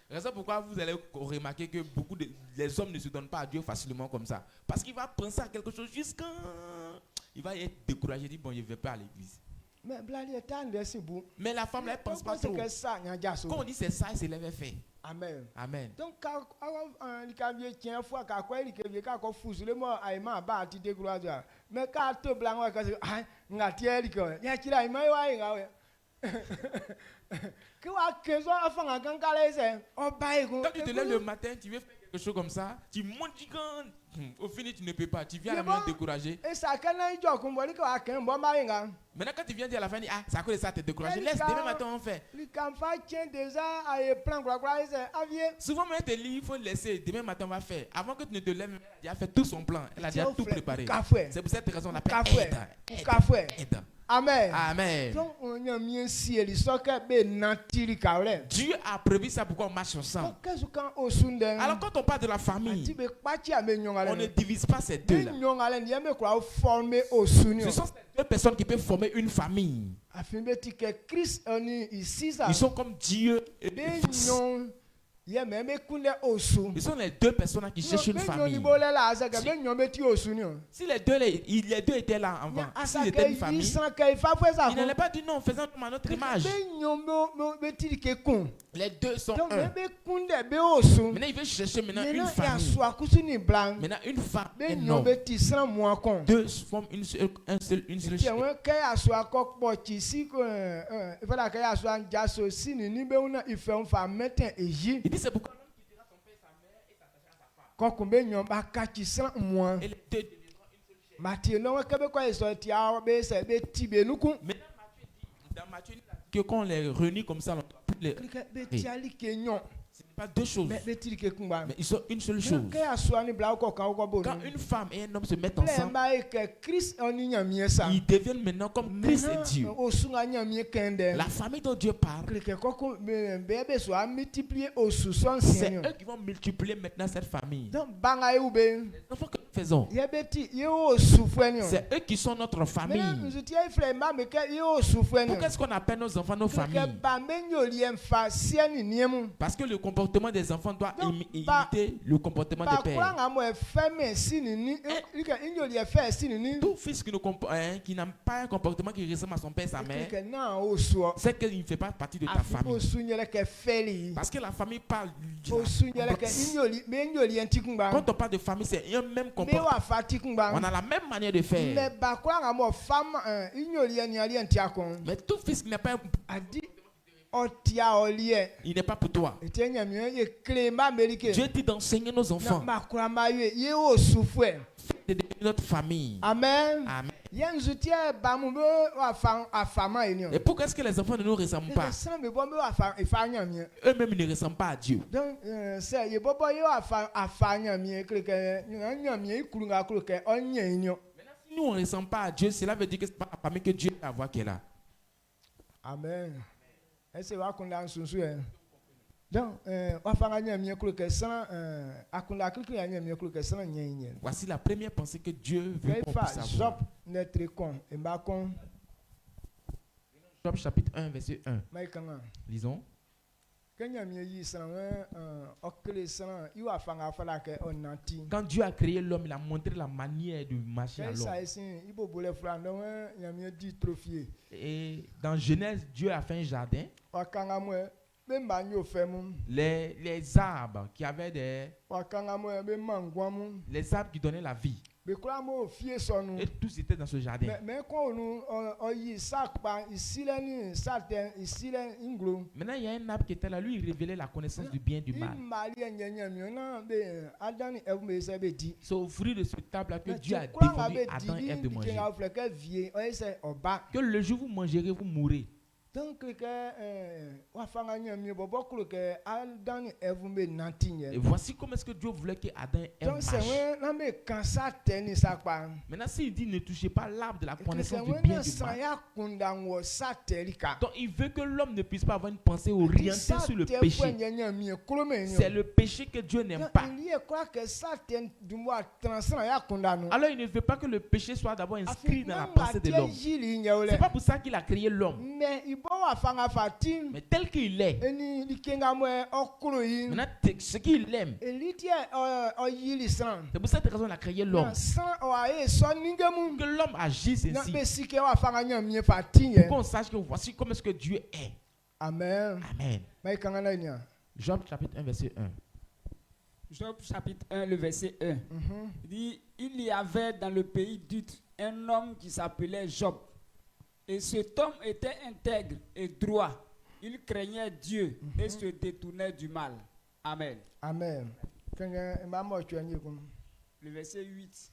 Raison pourquoi vous allez remarquer que beaucoup de les hommes ne se donnent pas à Dieu facilement comme ça. Parce qu'il va penser à quelque chose jusqu'à... Il va être découragé, il dit bon, je ne vais pas à l'église. Mais la femme, elle ne pense pas trop. Quand on dit c'est ça, c'est l'avait fait. Amen. Amen. Donc, quand mais quand tu te lèves le matin, tu veux faire quelque chose comme ça, tu montes gigant. Au final, tu ne peux pas. Tu viens à la maison découragé. Maintenant, quand tu viens dire à la fin, ah, c'est à cause de ça, tu es découragé. Laisse, demain matin, on fait. Souvent, même tes livres, il faut laisser. Demain matin, on va faire. Avant que tu ne te lèves, elle a déjà fait tout son plan. Elle a déjà tout préparé. C'est pour cette raison qu'on l'appelle aide. Amen. Amen. Dieu a prévu ça pourquoi on marche ensemble. Alors quand on parle de la famille, on ne divise pas ces deux-là. Ce sont ces deux personnes qui peuvent former une famille. Ils sont comme Dieu et le Fils. Ils sont les deux personnes qui cherchent une famille. Si les deux étaient là avant, s'ils étaient une famille, ils n'allaient pas dire non, faisons à notre image. Les deux sont un. Maintenant, il veut chercher maintenant une famille. Maintenant, une femme et un homme. Deux forment une seule il dit c'est pourquoi l'homme quittera son père et sa mère et s'attachera à sa femme. Et les deux deviendront une seule chair. Maintenant, dans Matthieu, que quand on les réunit comme ça, on ne doit plus les... Ce n'est pas deux choses, mais ils sont une seule chose. Quand une femme et un homme se mettent ensemble, ils deviennent maintenant comme Christ et Dieu. La famille dont Dieu parle, c'est eux qui vont multiplier maintenant cette famille. Les enfants que nous faisons, c'est eux qui sont notre famille. Pourquoi est-ce qu'on appelle nos enfants nos familles? Parce que le comportement des enfants doit imiter le comportement des pères. Tout fils qui n'a pas un comportement qui ressemble à son père et sa mère, c'est qu'il ne fait pas partie de ta famille. Parce que la famille parle quand on parle de famille, c'est un même comportement. On a la même manière de faire. Mais tout fils qui n'a pas il n'est pas pour toi. Dieu dit d'enseigner nos enfants de devenir notre famille. Amen. Amen. Et pourquoi est-ce que les enfants ne nous ressemblent pas? Eux-mêmes ne ressemblent pas à Dieu. Si nous on ne ressemble pas à Dieu, cela veut dire que ce n'est pas la famille que Dieu a voir qu'elle a. Amen. Voici la première pensée que Dieu veut qu'on puisse avoir. Job chapitre 1 verset 1. Lisons. Quand Dieu a créé l'homme, il a montré la manière de marcher à l'homme. Et dans Genèse, Dieu a fait un jardin. Les arbres qui avaient les arbres qui donnaient la vie. Et tous étaient dans ce jardin. Maintenant, il y a un arbre qui était là. Lui, il révélait la connaissance du bien et du mal. C'est au fruit de ce arbre-là que Dieu a défendu Adam et Ève de manger. Que le jour où vous mangerez, vous mourrez. Et voici comment est-ce que Dieu voulait que Adam et Ève marchent. Maintenant, s'il dit ne touchez pas l'arbre de la connaissance du bien et du mal, donc il veut que l'homme ne puisse pas avoir une pensée orientée sur le péché. C'est le péché que Dieu n'aime pas. Alors il ne veut pas que le péché soit d'abord inscrit dans la pensée de l'homme. C'est pas pour ça qu'il a créé l'homme. Mais tel qu'il est, maintenant, ce qu'il aime, c'est pour cette raison qu'il a créé l'homme. Que l'homme agisse ainsi. Pour qu'on sache que voici comment est-ce que Dieu est. Amen. Amen. Job chapitre 1, verset 1. Job chapitre 1, le verset 1. Il dit, il y avait dans le pays d'Uth un homme qui s'appelait Job. Et cet homme était intègre et droit. Il craignait Dieu et se détournait du mal. Amen. Amen. Le verset 8.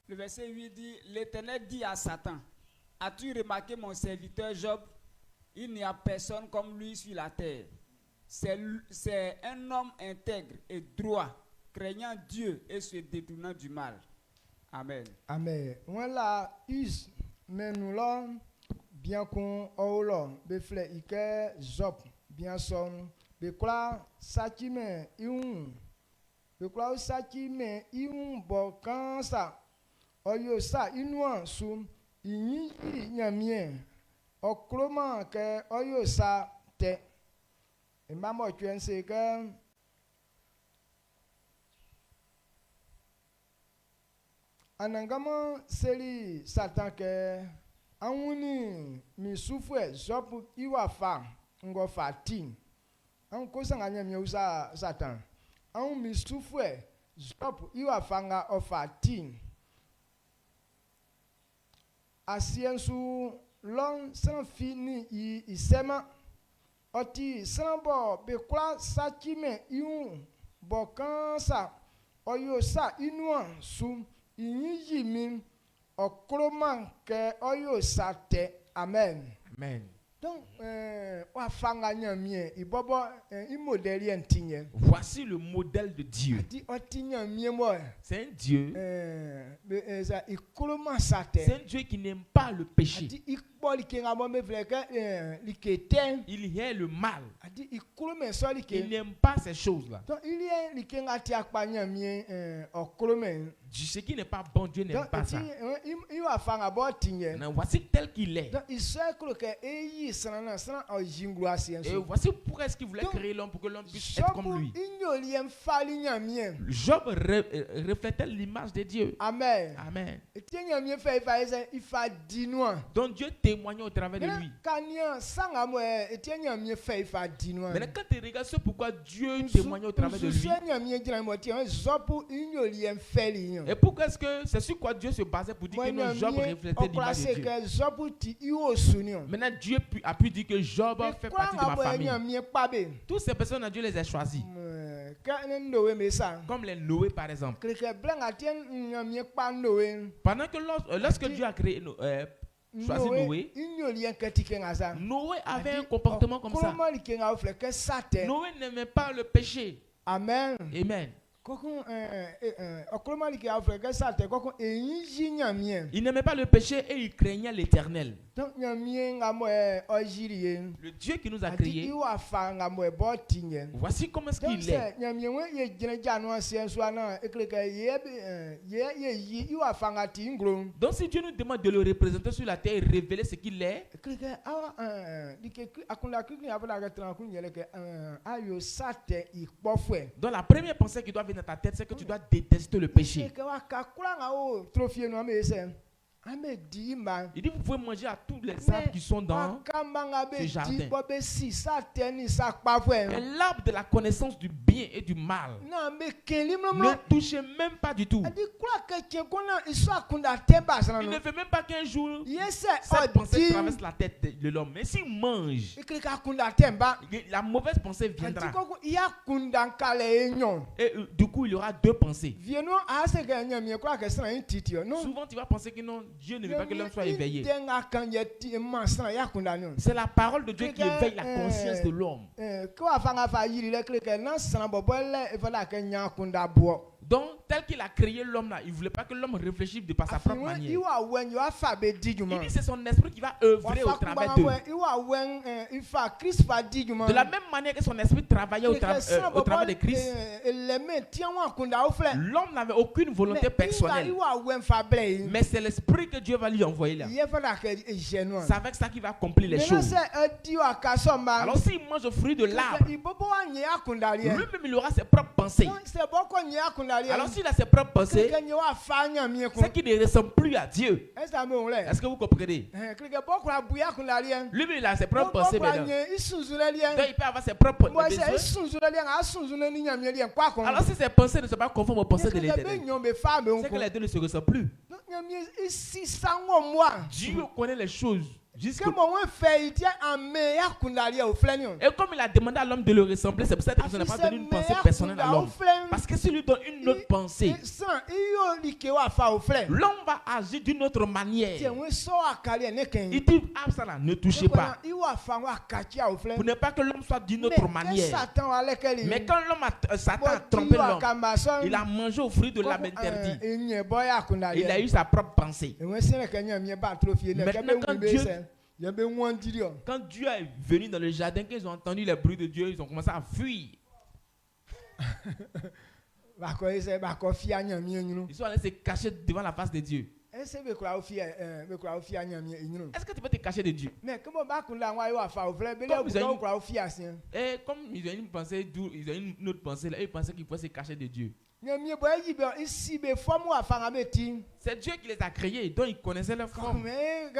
Le verset 8 dit, l'Éternel dit à Satan, as-tu remarqué mon serviteur Job? Il n'y a personne comme lui sur la terre. C'est un homme intègre et droit, craignant Dieu et se détournant du mal. Amen. Amen. Voilà, mais nous l'avons bien qu'on a befle ike Job bien son bekla sakime iun bekla sakime iun bokan sa oyo sa inuan sum yin nyamie okroma ke oyo sa te imamo twense ke anangama seli satan ke awuni misufwe Job iwafa ngo fatin an ko sanga nyamie usa satan an misufwe Job iwafa nga ofatin asiensu long sans fini isema oti sambo be kwa sakime iun bokansa oyo sa inuan sum inyimi okroman ke oyo sate. Amen. Amen. Donc wa fanga nyamie ibobo imodeli entinye. Voici le modèle de Dieu. Di otinye mie mo. C'est un Dieu. Ça ikroman sate. C'est un Dieu qui n'aime pas le péché. Di ikboli kenga mo me vleke liketen. Il hait le mal. Di ikromen so like. Il n'aime pas ces choses-là. Donc il y a likenga ti akpa nyamie okromen. Ce qui n'est pas bon, Dieu n'aime pas ça. Donc voici tel qu'il est. Donc il sait que et voici pourquoi est-ce qu'il voulait créer l'homme, pour que l'homme puisse être comme lui. Job reflétait l'image de Dieu. Amen. Amen. Donc Dieu témoignait au travers de lui. Maintenant quand tu regardes ce pourquoi Dieu témoignait au travers de lui. Et pourquoi est-ce que c'est sur quoi Dieu se basait pour dire que non, Job reflétait l'image de Dieu. Maintenant Dieu a pu dire que Job fait partie de ma famille. Toutes ces personnes, Dieu les a choisis. Comme les Noé par exemple. Pendant que lorsque Dieu a créé choisi Noé, Noé avait un comportement comme ça. Noé n'aimait pas le péché. Amen. Amen. Il n'aimait pas le péché et il craignait l'Éternel. Le Dieu qui nous a créés, voici comment est-ce qu'il est. Donc si Dieu nous demande de le représenter sur la terre et révéler ce qu'il est, donc la première pensée qui doit venir dans ta tête, c'est que tu dois détester le péché. Il dit vous pouvez manger à tous les arbres qui sont dans ce jardin. Mais l'arbre de la connaissance du bien et du mal, ne touchez même pas du tout. Il ne fait même pas qu'un jour cette pensée traverse la tête de l'homme. Mais s'il mange, la mauvaise pensée viendra. Et du coup il y aura deux pensées. Souvent tu vas penser que non, Dieu ne veut pas que l'homme soit éveillé. C'est la parole de Dieu qui éveille la conscience de l'homme. Donc, tel qu'il a créé l'homme là, il ne voulait pas que l'homme réfléchisse de par sa propre manière. Il dit c'est son esprit qui va œuvrer au travers d'eux. De la même manière que son esprit travaillait au travers de Christ, l'homme n'avait aucune volonté personnelle. Mais c'est l'esprit que Dieu va lui envoyer là. C'est avec ça qu'il va accomplir les choses. Alors s'il mange le fruit de l'arbre, lui-même il aura ses propres pensées. Alors s'il a ses propres pensées, c'est qu'il ne ressemble plus à Dieu. Est-ce que vous comprenez? Lui-même il a ses propres pensées maintenant. Donc il peut avoir ses propres besoins. Alors si ses pensées ne sont pas conformes aux pensées de l'Éternel, c'est que les deux ne se ressemblent plus. Dieu connaît les choses. Et comme il a demandé à l'homme de le ressembler, c'est pour ça que personne n'a pas donné une pensée personnelle à l'homme. Parce que s'il lui donne une autre pensée, l'homme va agir d'une autre manière. Il dit, ah ça là, ne touchez pas. Pour ne pas que l'homme soit d'une autre manière. Mais quand Satan a trompé l'homme, il a mangé au fruit de l'arbre interdit. Il a eu sa propre pensée. Maintenant quand Dieu est venu dans le jardin, qu'ils ont entendu les bruits de Dieu, ils ont commencé à fuir. Ils sont allés se cacher devant la face de Dieu. Est-ce que tu peux te cacher de Dieu? Comme ils ont une pensée, ils ont une autre pensée, là, ils pensaient qu'ils pouvaient se cacher de Dieu. C'est Dieu qui les a créés, donc ils connaissaient leur forme. Maintenant,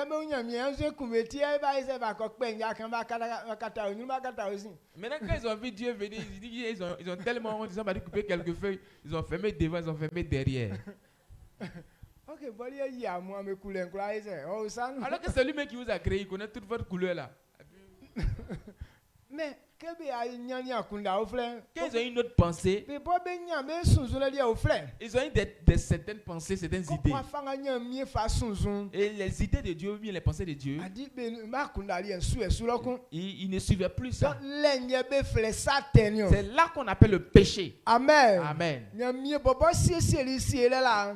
quand ils ont vu Dieu venir, ils ont tellement honte, ils ont pas coupé quelques feuilles, ils ont fermé devant, ils ont fermé derrière. Alors que c'est lui-même qui vous a créé, il connaît toute votre couleur là. Mais quand ils ont une autre pensée, ils ont eu certaines pensées, certaines idées. Et les idées de Dieu, bien les pensées de Dieu, ils ne suivaient plus ça. C'est là qu'on appelle le péché. Amen. Amen.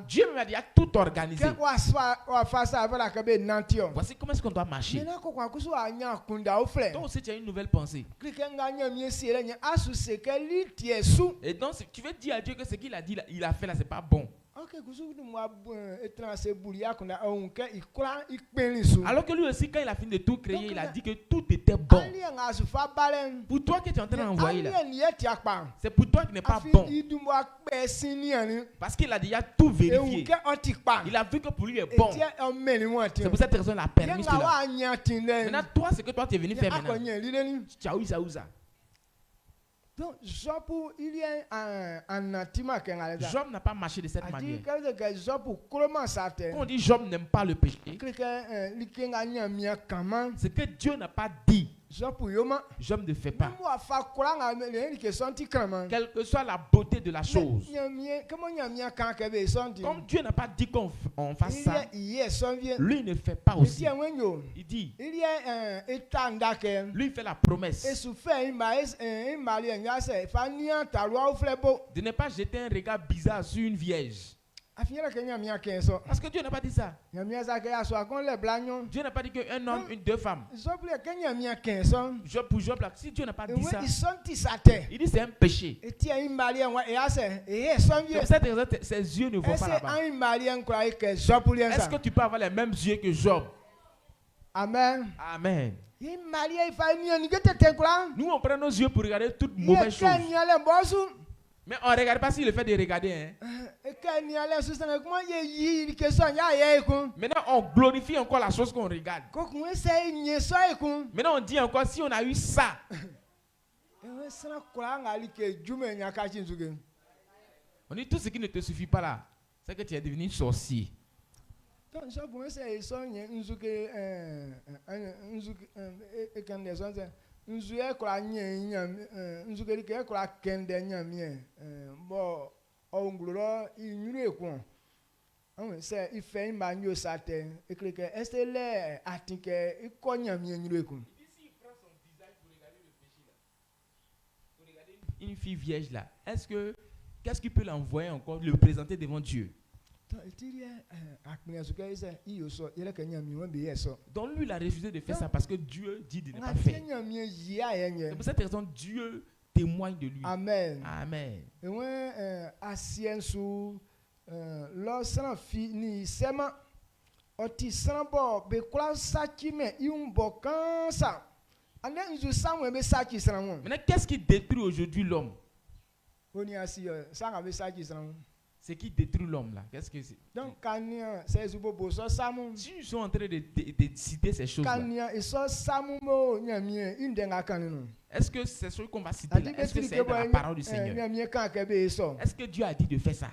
Dieu m'a dit, il a tout organisé. Voici comment est-ce qu'on doit marcher. Toi aussi, tu as une nouvelle pensée. Et donc, tu veux dire à Dieu que ce qu'il a dit, il a fait là, c'est pas bon. Alors que lui aussi, quand il a fini de tout créer, il a dit que tout était bon. Pour toi que tu es en train d'envoyer là, c'est pour toi qui n'est pas bon. Parce qu'il a déjà tout vérifié. Il a vu que pour lui est bon. C'est pour cette raison qu'il a permis cela. Maintenant, toi, ce que toi tu es venu faire maintenant, ciao, ça. Donc, Job n'a pas marché de cette manière. Quand on dit Job n'aime pas le péché, c'est que Dieu n'a pas dit. Job ne fait pas. Quelle que soit la beauté de la chose. Comme Dieu n'a pas dit qu'on fasse ça, lui ne fait pas aussi. Il dit, lui fait la promesse de ne pas jeter un regard bizarre sur une vierge. Parce que Dieu n'a pas dit ça. Dieu n'a pas dit qu'un homme, deux femmes. Pour Job, si Dieu n'a pas dit ça, il dit c'est un péché. Ses yeux ne vont pas là-bas. Est-ce que tu peux avoir les mêmes yeux que Job? Amen. Amen. Nous, on prend nos yeux pour regarder toutes mauvaises choses. Mais on ne regarde pas s'il le fait de regarder. Hein. Maintenant, on glorifie encore la chose qu'on regarde. Maintenant, on dit encore si on a eu ça. On dit tout ce qui ne te suffit pas là, c'est que tu es devenu sorcier. C'est une fille vierge là, est-ce que qu'est-ce qui peut l'envoyer encore, le présenter devant Dieu? Donc lui, il a refusé de faire ça parce que Dieu dit de ne pas faire. C'est pour cette raison Dieu témoigne de lui. Amen. Amen. Maintenant, qu'est-ce qui détruit aujourd'hui l'homme? C'est qui détruit l'homme là? Qu'est-ce que c'est? Donc, si ils sont en train de citer ces choses-là, est-ce que c'est ce qu'on va citer là? Est-ce que c'est dans la parole du Seigneur? Est-ce que Dieu a dit de faire ça?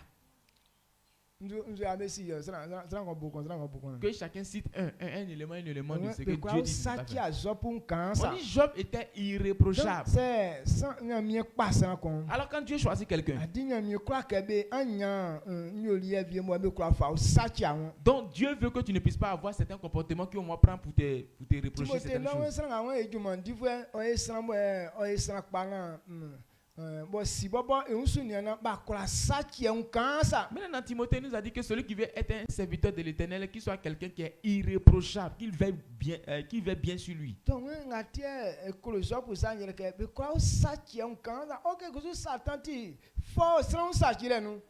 Que chacun cite un élément de ce que Dieu dit. On dit Job était irréprochable. Alors quand Dieu choisit quelqu'un, donc Dieu veut que tu ne puisses pas avoir certains comportements qu'on va prendre pour te reprocher certaines choses. Maintenant, Timothée nous a dit que celui qui veut être un serviteur de l'Éternel, qu'il soit quelqu'un qui est irréprochable, qu'il veille bien sur lui.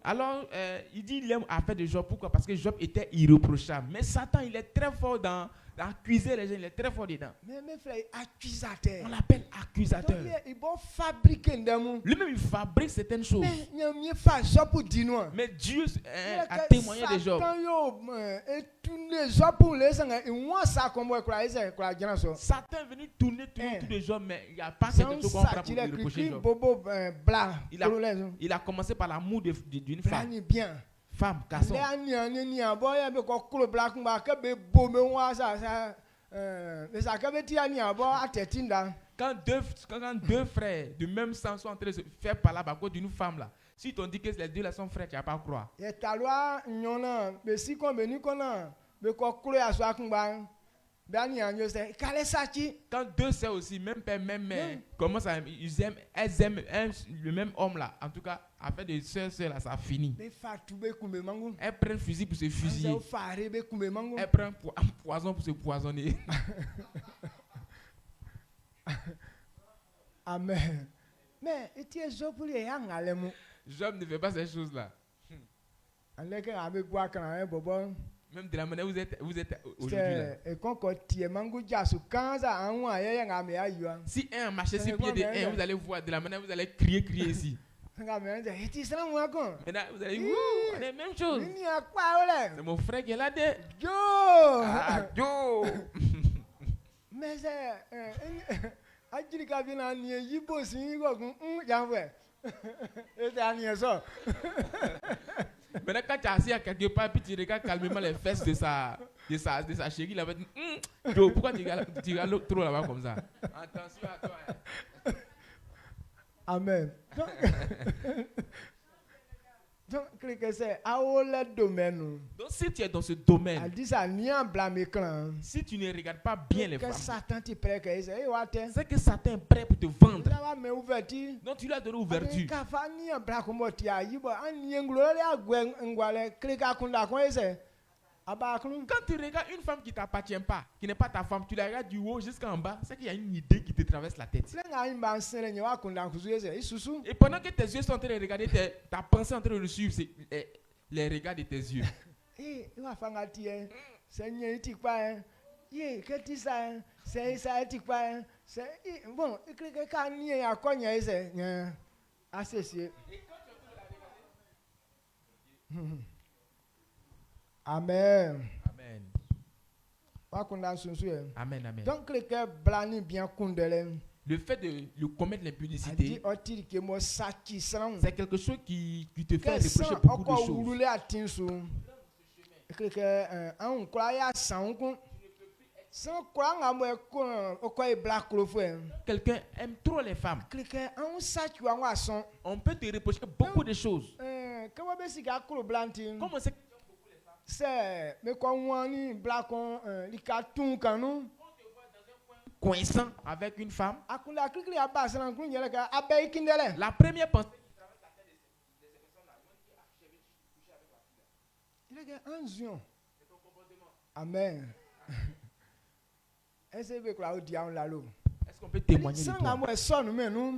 Alors, il dit il aime affaire de Job. Pourquoi? Parce que Job était irréprochable. Mais Satan, il est très fort dans accuser les gens, il est très fort dedans. On l'appelle accusateur. Lui-même, il fabrique certaines choses. Mais Dieu a témoigné de Job. Satan est venu tourner autour de Job, mais il n'y a pas quelque chose qu'on prend pour lui reprocher Job. Il a commencé par l'amour d'une femme. Femme, garçon. Quand deux frères du même sang sont en train de se faire parler à cause d'une femme là, si t'on dit que les deux là sont frères, tu vas pas croire. Quand deux sœurs aussi, même père, même mère, comment ça, elles aiment le même homme là. En tout cas, affaire de sœurs là, ça finit. Elles prennent fusil pour se fusiller. Elles prennent un poison pour se poisonner. Amen. Mais Job ne fait pas ces choses là. Même de la manière où vous êtes aujourd'hui là. Si un marché sur pied de un, vous allez voir de la manière où vous allez crier ici. Maintenant, vous allez dire, on est la même chose. C'est mon frère qui est là dedans. Joe. Mais c'est maintenant, quand tu es assis à quelque part, puis tu regardes calmement les fesses de sa chérie, il va dire Joe, pourquoi tu regardes trop là-bas comme ça? Attention à toi. Amen. Donc, si tu es dans ce domaine, si tu ne regardes pas bien les femmes, c'est que Satan est prêt pour te vendre. Donc tu lui as donné ouverture. Quand tu regardes une femme qui ne t'appartient pas, qui n'est pas ta femme, tu la regardes du haut jusqu'en bas, c'est qu'il y a une idée qui te traverse la tête. Et pendant que tes yeux sont en train de regarder, ta pensée est en train de le suivre, c'est les regards de tes yeux. Amen. Amen. Amen. Amen. Donc, le fait de commettre l'impudicité, c'est quelque chose qui te fait reprocher beaucoup de choses. Quelqu'un aime trop les femmes. On peut te reprocher beaucoup de choses. Comment c'est coincant avec une femme? La première pensée Amen. Est-ce qu'on peut témoigner de toi?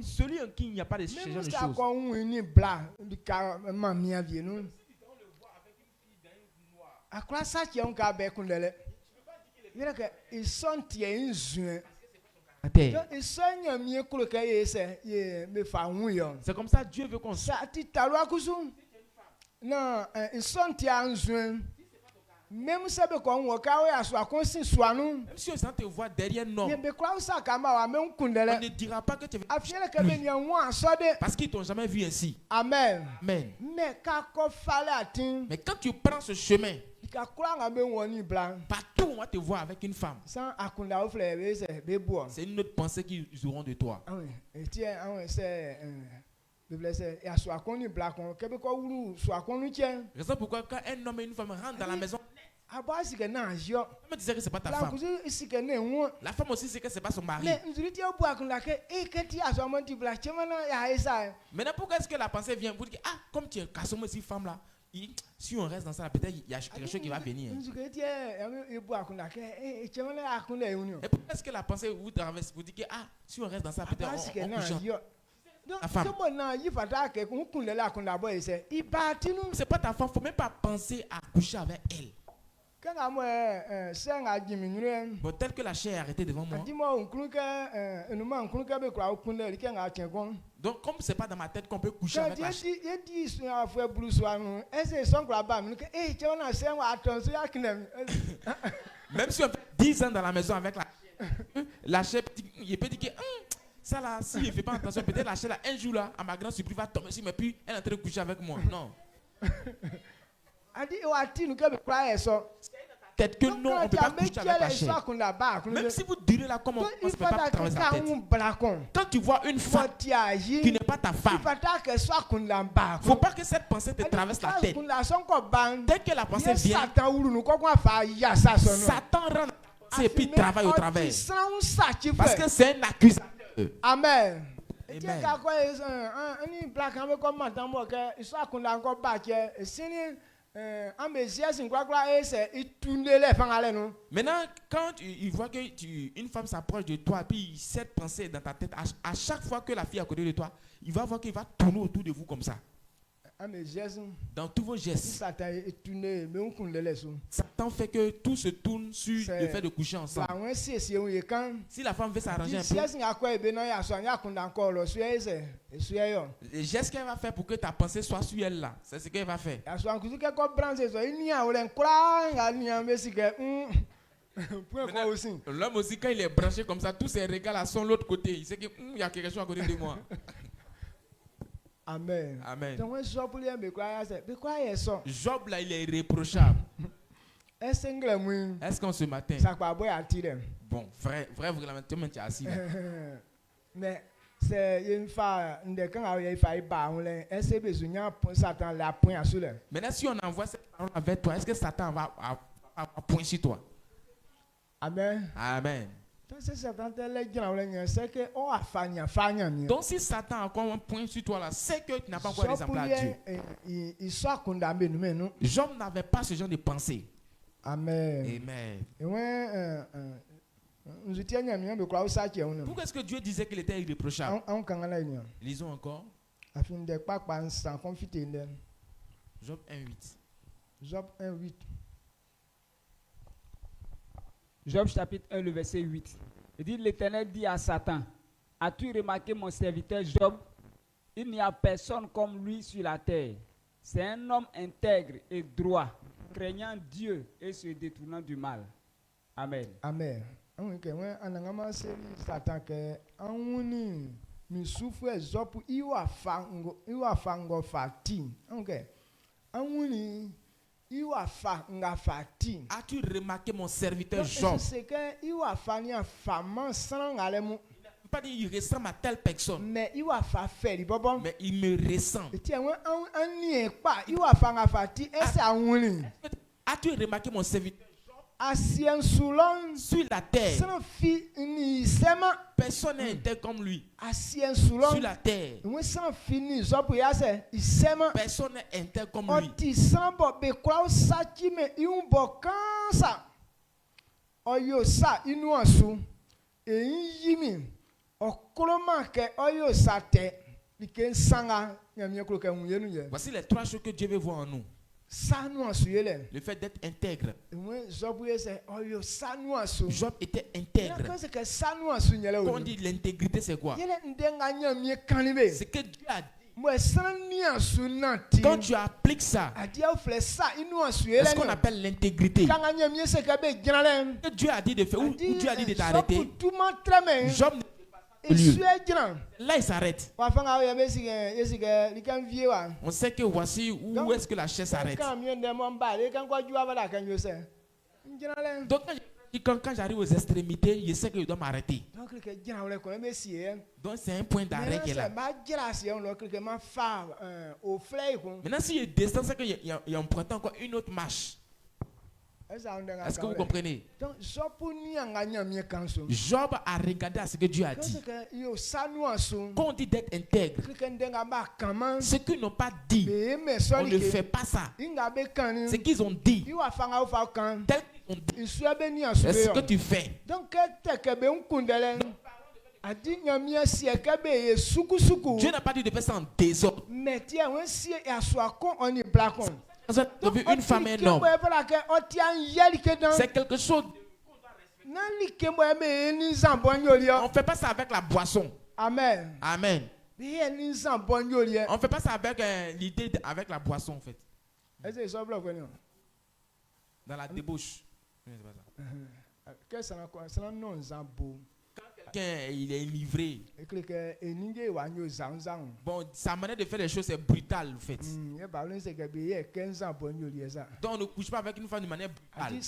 Celui en qui il n'y a pas de ce genre de choses. C'est comme ça Dieu veut qu'on soit. Non, même si on te voit derrière non, on ne dira pas que tu veux. Parce qu'ils t'ont jamais vu ainsi. Amen. Amen. Mais quand tu prends ce chemin, partout on va te voir avec une femme. C'est une autre pensée qu'ils auront de toi. Raison pourquoi quand un homme et une femme rentrent dans la maison, me disait que c'est pas ta femme. La femme aussi sait que c'est pas son mari. Maintenant pourquoi est-ce que la pensée vient pour dire ah comme tu es cassé cette femme là, si on reste dans ça peut-être il y a quelque chose qui va venir. Et pourquoi est-ce que la pensée vous traverse pour dire que ah si on reste dans ça peut-être on couche. La femme. C'est pas ta femme, faut même pas penser à coucher avec elle. Bon, tel que la chair est arrêtée devant moi. Donc comme c'est pas dans ma tête qu'on peut coucher avec la chair. Même si on fait 10 ans dans la maison avec la chair, il peut dire que ça là, si je fais pas attention, peut-être la chair là, un jour là, à ma grande surprise va tomber sur mes puis elle est en train de coucher avec moi. Non. Peut-être que non, on ne peut pas coucher avec la chair. Même si vous direz là comment on ne peut pas traverser la tête. Quand tu vois une femme qui n'est pas ta femme, il ne faut pas que cette pensée te traverse la tête. Dès que la pensée vient, Satan rentre et puis travaille au travers. Parce que c'est un accusateur. Amen. Maintenant, quand il voit qu'une femme s'approche de toi, puis cette pensée est dans ta tête, à chaque fois que la fille est à côté de toi, il va voir qu'il va tourner autour de vous comme ça. Dans tous vos gestes, Satan fait que tout se tourne sur le fait de coucher ensemble. Si la femme veut s'arranger un peu, le geste qu'elle va faire pour que ta pensée soit sur elle là, c'est ce qu'elle va faire. L'homme aussi, quand il est branché comme ça, tous ses regards sont de l'autre côté. Il sait qu'il y a quelque chose à côté de moi. Amen. Amen. Job là, il est irréprochable. Est-ce qu'en ce matin, bon, vrai, vraiment, tu es assis là. Mais c'est une femme, maintenant, si on envoie cette parole avec toi, est-ce que Satan va point sur toi? Amen. Amen. Donc si Satan a encore un point sur toi là, c'est que tu n'as pas encore ressemblé à Dieu. Job n'avait pas ce genre de pensée. Amen. Amen. Pourquoi est-ce que Dieu disait qu'il était irréprochable? Lisons encore. Job 1:8. Job 1:8. Job chapitre 1, le verset 8. Il dit, l'Éternel dit à Satan, as-tu remarqué mon serviteur Job? Il n'y a personne comme lui sur la terre. C'est un homme intègre et droit, craignant Dieu et se détournant du mal. Amen. Amen. As-tu remarqué mon serviteur Job? Pas dire il ressemble à telle personne, mais il me ressemble. As-tu remarqué mon serviteur Job Sur la terre, personne n'est intègre comme lui. Sur la terre, personne n'est intègre comme lui. Voici les 3 choses que Dieu veut voir en nous. Le fait d'être intègre. Job était intègre. Quand on dit l'intégrité, c'est quoi? C'est que Dieu a dit. Quand tu appliques ça, c'est ce qu'on appelle l'intégrité. Que Dieu a dit de faire, ou Dieu a dit de t'arrêter. Job ne là, il s'arrête. On sait que voici où est-ce que la chaise s'arrête. Donc, quand j'arrive aux extrémités, je sais que je dois m'arrêter. Donc, c'est un point d'arrêt qui est là. Maintenant, si je descends, c'est qu'il y a un printemps, encore une autre marche. Est-ce que vous comprenez? Job a regardé à ce que Dieu a dit. Quand on dit d'être intègre, ceux qui n'ont pas dit, on ne fait pas ça. Ce qu'ils ont dit, tel qu'ils ont dit, c'est ce que tu fais. Dieu n'a pas dit de faire ça en désordre. Une femme et un homme, c'est quelque chose. On ne fait pas ça avec la boisson. Amen. Amen. On ne fait pas ça avec l'idée avec la boisson en fait. Dans la débauche. Il est livré. Bon, sa manière de faire les choses est brutale en fait. Donc on ne couche pas avec une femme de manière brutale.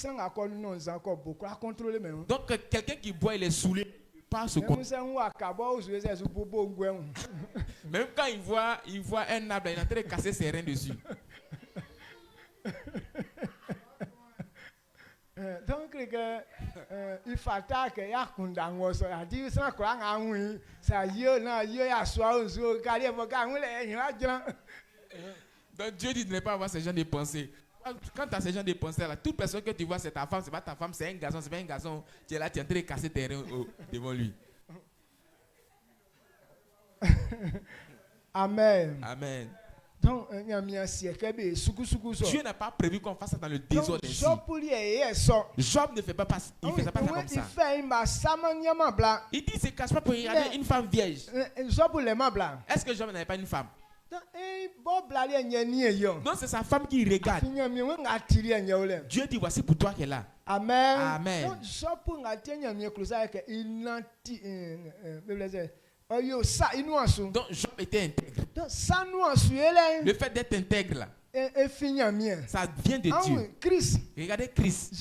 Donc quelqu'un qui boit, il est saoulé. Pas ce qu'on... Même quand il voit un arbre, il est en train de casser ses reins dessus. Donc, il faut que donc Dieu dit de ne pas avoir ce genre de pensées. Quand tu as ce genre de pensées là, toute personne que tu vois, c'est ta femme, c'est pas ta femme, c'est un garçon, c'est pas un garçon. Tu es là, tu es en train de casser tes reins devant lui. Amen. Amen. Donc, Dieu n'a pas prévu qu'on fasse ça dans le désordre ici. Job ne fait pas il fait ça pas comme ça. Il dit, il se cache pas pour regarder une femme vierge. Est-ce que Job n'avait pas une femme? Non, c'est sa femme qui regarde. Dieu dit, voici pour toi qu'elle est là. Amen. Amen. Donc Job était intègre. Le fait d'être intègre là, ça vient de Dieu. Regardez Christ.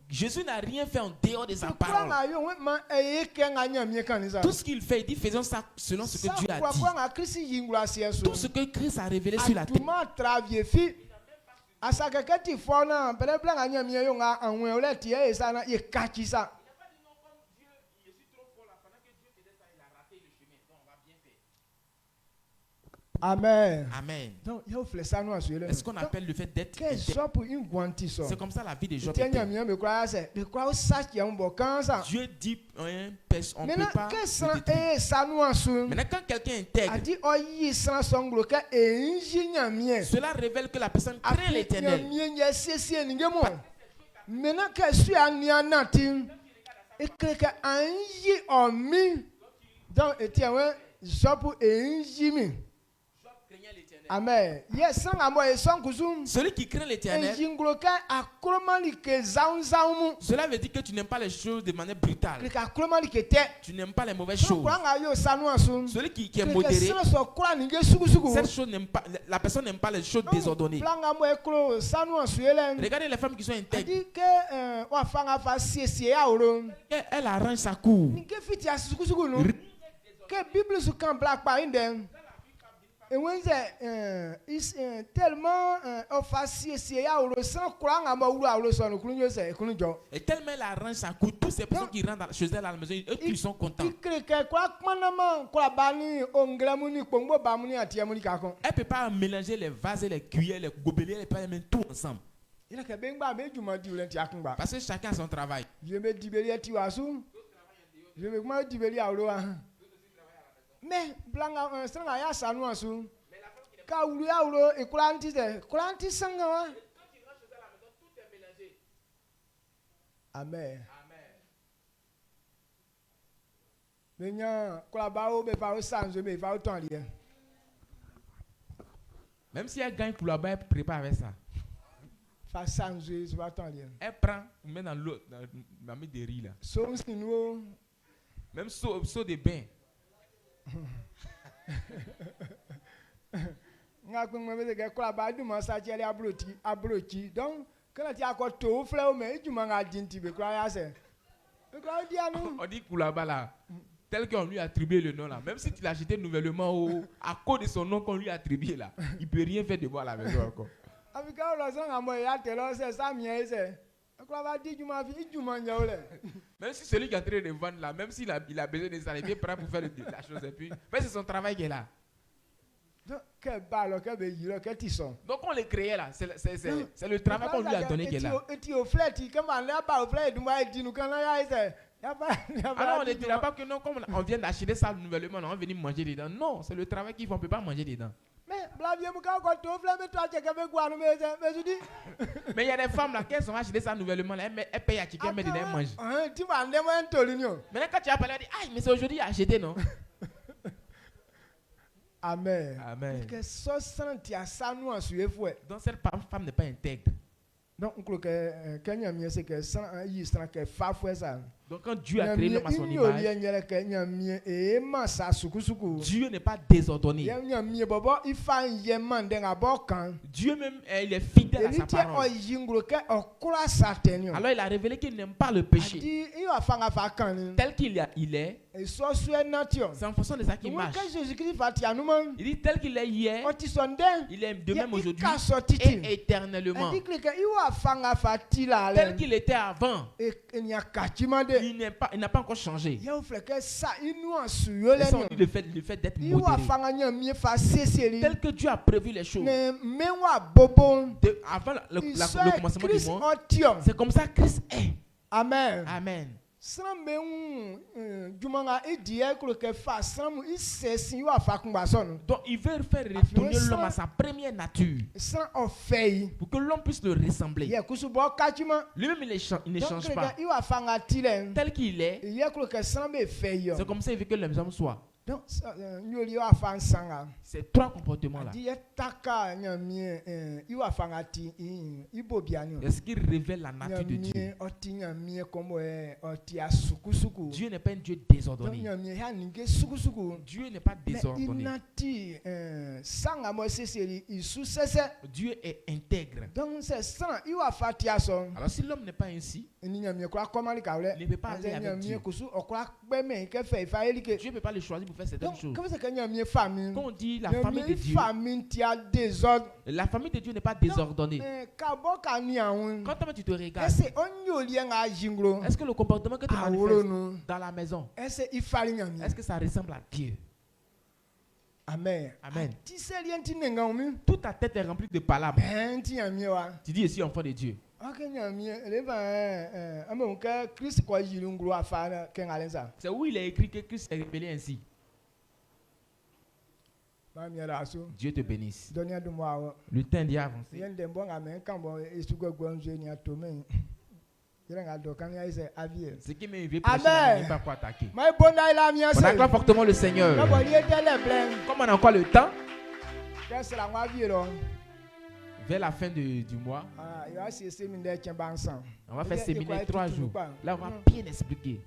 Jésus n'a rien fait en dehors de sa parole. Tout ce qu'il fait, il dit faisons ça selon ce que Dieu a dit. Tout ce que Christ a révélé sur la terre. Amen. Amen. Donc, est-ce qu'on appelle le fait d'être intègre? C'est comme ça la vie de Job était. Dieu dit on ne peut pas se détruire. Maintenant quand quelqu'un est intègre, cela révèle que la personne craint l'Éternel. Maintenant que je suis et que donc Job Amen. Celui qui craint l'Éternel, cela veut dire que tu n'aimes pas les choses de manière brutale. Tu n'aimes pas les mauvaises choses. Celui qui est modéré, cette chose n'aime pas, la personne n'aime pas les choses désordonnées. Regardez les femmes qui sont intègres. Elle arrange sa cour. Et when is tellement facile si ya ou le sang courant à ou le son ou c'est et tellement elle arrange sa coûte, tous ces personnes qui rentrent chez elle à la maison, eux ils sont contents. Elle peut pas mélanger les vases, les cuillères, les gobelets, elle peut pas mettre tout ensemble. Parce que chacun a son travail. Je me dis mais blanc sang ya sanu asu ka ulu ya ulo e kulanti sanga. Amen. Même si elle gagne pour là-bas, elle prépare avec ça. Elle prend, met dans l'eau, dans des riz là. Même saut des bains. Donc, quand tu as tout fait, tu m'as dit que tu on dit Koulaba là, tel qu'on lui a attribué le nom là, même si tu l'as acheté nouvellement à cause de son nom qu'on lui a attribué là, il peut rien faire de moi à la maison encore. Même si celui qui est en train de vendre là, même s'il a besoin de ça, il est prêt pour faire la chose et puis, mais c'est son travail qui est là. Donc on les créait là, c'est le travail qu'on lui a donné qui est là. Alors on ne dira pas que non, comme on vient d'acheter ça nouvellement, on va venir manger dedans. Non, c'est le travail qu'ils font, on ne peut pas manger dedans. Mais il y a des femmes là qui ont acheté ça nouvellement, elles payent à chicken, mais elles mangent. Maintenant quand tu as parlé, elle dit, ah mais c'est aujourd'hui acheté non. Amen. Amen. Donc cette femme n'est pas intègre. Donc quand Dieu a créé l'homme à son image, Dieu n'est pas désordonné. Dieu même, il est fidèle à sa parole. Alors il a révélé qu'il n'aime pas le péché. Tel qu'il est, c'est en fonction de ça qu'il marche. Il dit tel qu'il est hier, il est de même aujourd'hui et éternellement. Tel qu'il était avant, il n'a pas encore changé. C'est le fait d'être modéré. Tel que Dieu a prévu les choses. Avant le commencement du monde, c'est comme ça que Christ est. Amen. Amen. Donc il veut faire retourner l'homme à sa première nature pour que l'homme puisse le ressembler. Lui-même il ne change pas. Tel qu'il est, c'est comme ça qu'il veut que les hommes soient. Donc, ces trois comportements-là, est-ce qu'il révèle la nature de Dieu? Dieu n'est pas un Dieu désordonné. Dieu n'est pas désordonné. Dieu est intègre. Alors si l'homme n'est pas ainsi, il ne peut pas aller avec Dieu. Dieu ne peut pas le choisir pour faire certaines choses. Quand on dit la famille de Dieu, la famille de Dieu n'est pas désordonnée. Quand tu te regardes, est-ce que le comportement que tu manifestes dans la maison, est-ce que ça ressemble à Dieu? Amen. Amen. Toute ta tête est remplie de palabres. Tu dis ici enfant de Dieu. C'est où il est écrit que Christ est révélé ainsi. Dieu te bénisse. Le temps d'y avancer. Ce qui m'est arrivé, n'est pas quoi attaquer. On acclame fortement le Seigneur. Comme on a encore le temps, vers la fin du mois, on va faire séminaire 3 jours. Là, on va bien expliquer.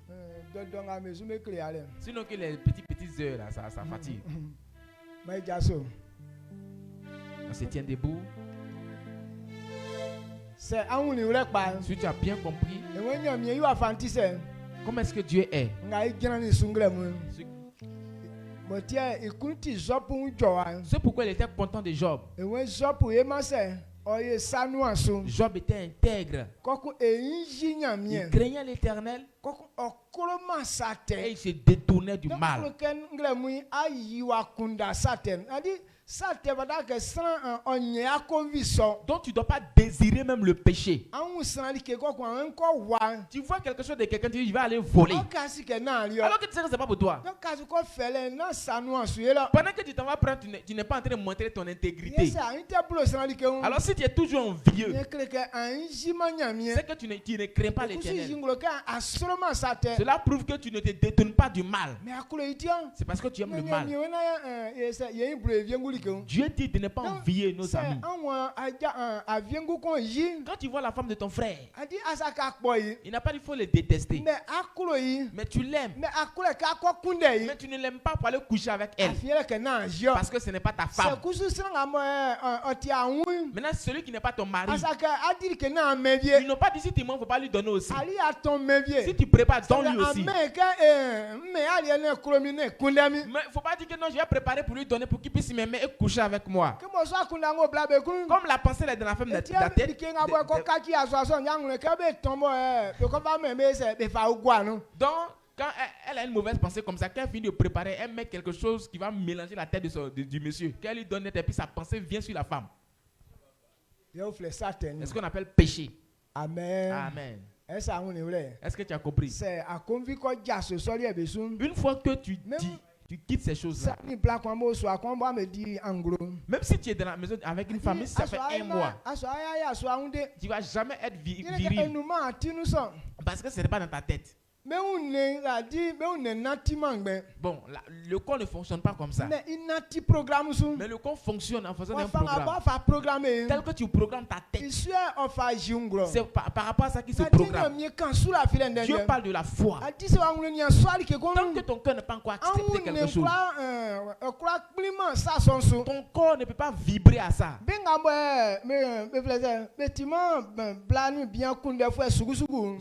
Sinon que les petites heures, là, ça fatigue. On se tient debout. Si tu as bien compris comment est-ce que Dieu est, C'est pourquoi il était content de Job. Job était intègre. Il craignait l'Éternel et il se détournait du mal. Donc tu ne dois pas désirer même le péché. Tu vois quelque chose de quelqu'un, tu dis, il va aller voler. Alors que tu sais que ce n'est pas pour toi. Pendant que tu t'en vas prendre, tu n'es pas en train de montrer ton intégrité. Alors si tu es toujours envieux, c'est que tu ne crains pas l'Éternel. Cela prouve que tu ne te détournes pas du mal. C'est parce que tu aimes le mal. Dieu dit de ne pas envier nos amis. Quand tu vois la femme de ton frère, il n'a pas dit qu'il faut les détester. Mais tu l'aimes. Mais tu ne l'aimes pas pour aller coucher avec elle. Parce que ce n'est pas ta femme. Maintenant, celui qui n'est pas ton mari, ils n'ont pas dit si tu mens, il ne faut pas lui donner aussi. Si tu prépares, donne-lui aussi. Mais il ne faut pas dire que non, je vais préparer pour lui donner pour qu'il puisse m'aimer et coucher avec moi. Comme la pensée est dans la femme de la tête. Donc, quand elle a une mauvaise pensée comme ça, quand elle finit de préparer, elle met quelque chose qui va mélanger la tête du monsieur. Quand elle lui donne, et puis sa pensée vient sur la femme. C'est ce qu'on appelle péché. Amen. Amen. Est-ce que tu as compris? Une fois que tu quittes ces choses-là, même si tu es dans la maison avec une famille, ça fait un mois, tu ne vas jamais être viril. Parce que ce n'est pas dans ta tête. Bon, le corps ne fonctionne pas comme ça. Mais le corps fonctionne en faisant un programme. Tel que tu programmes ta tête. C'est par rapport à ça qu'il se programme. Dieu parle de la foi. Tant que ton cœur n'est pas encore accepté quelque chose, ton corps ne peut pas vibrer à ça.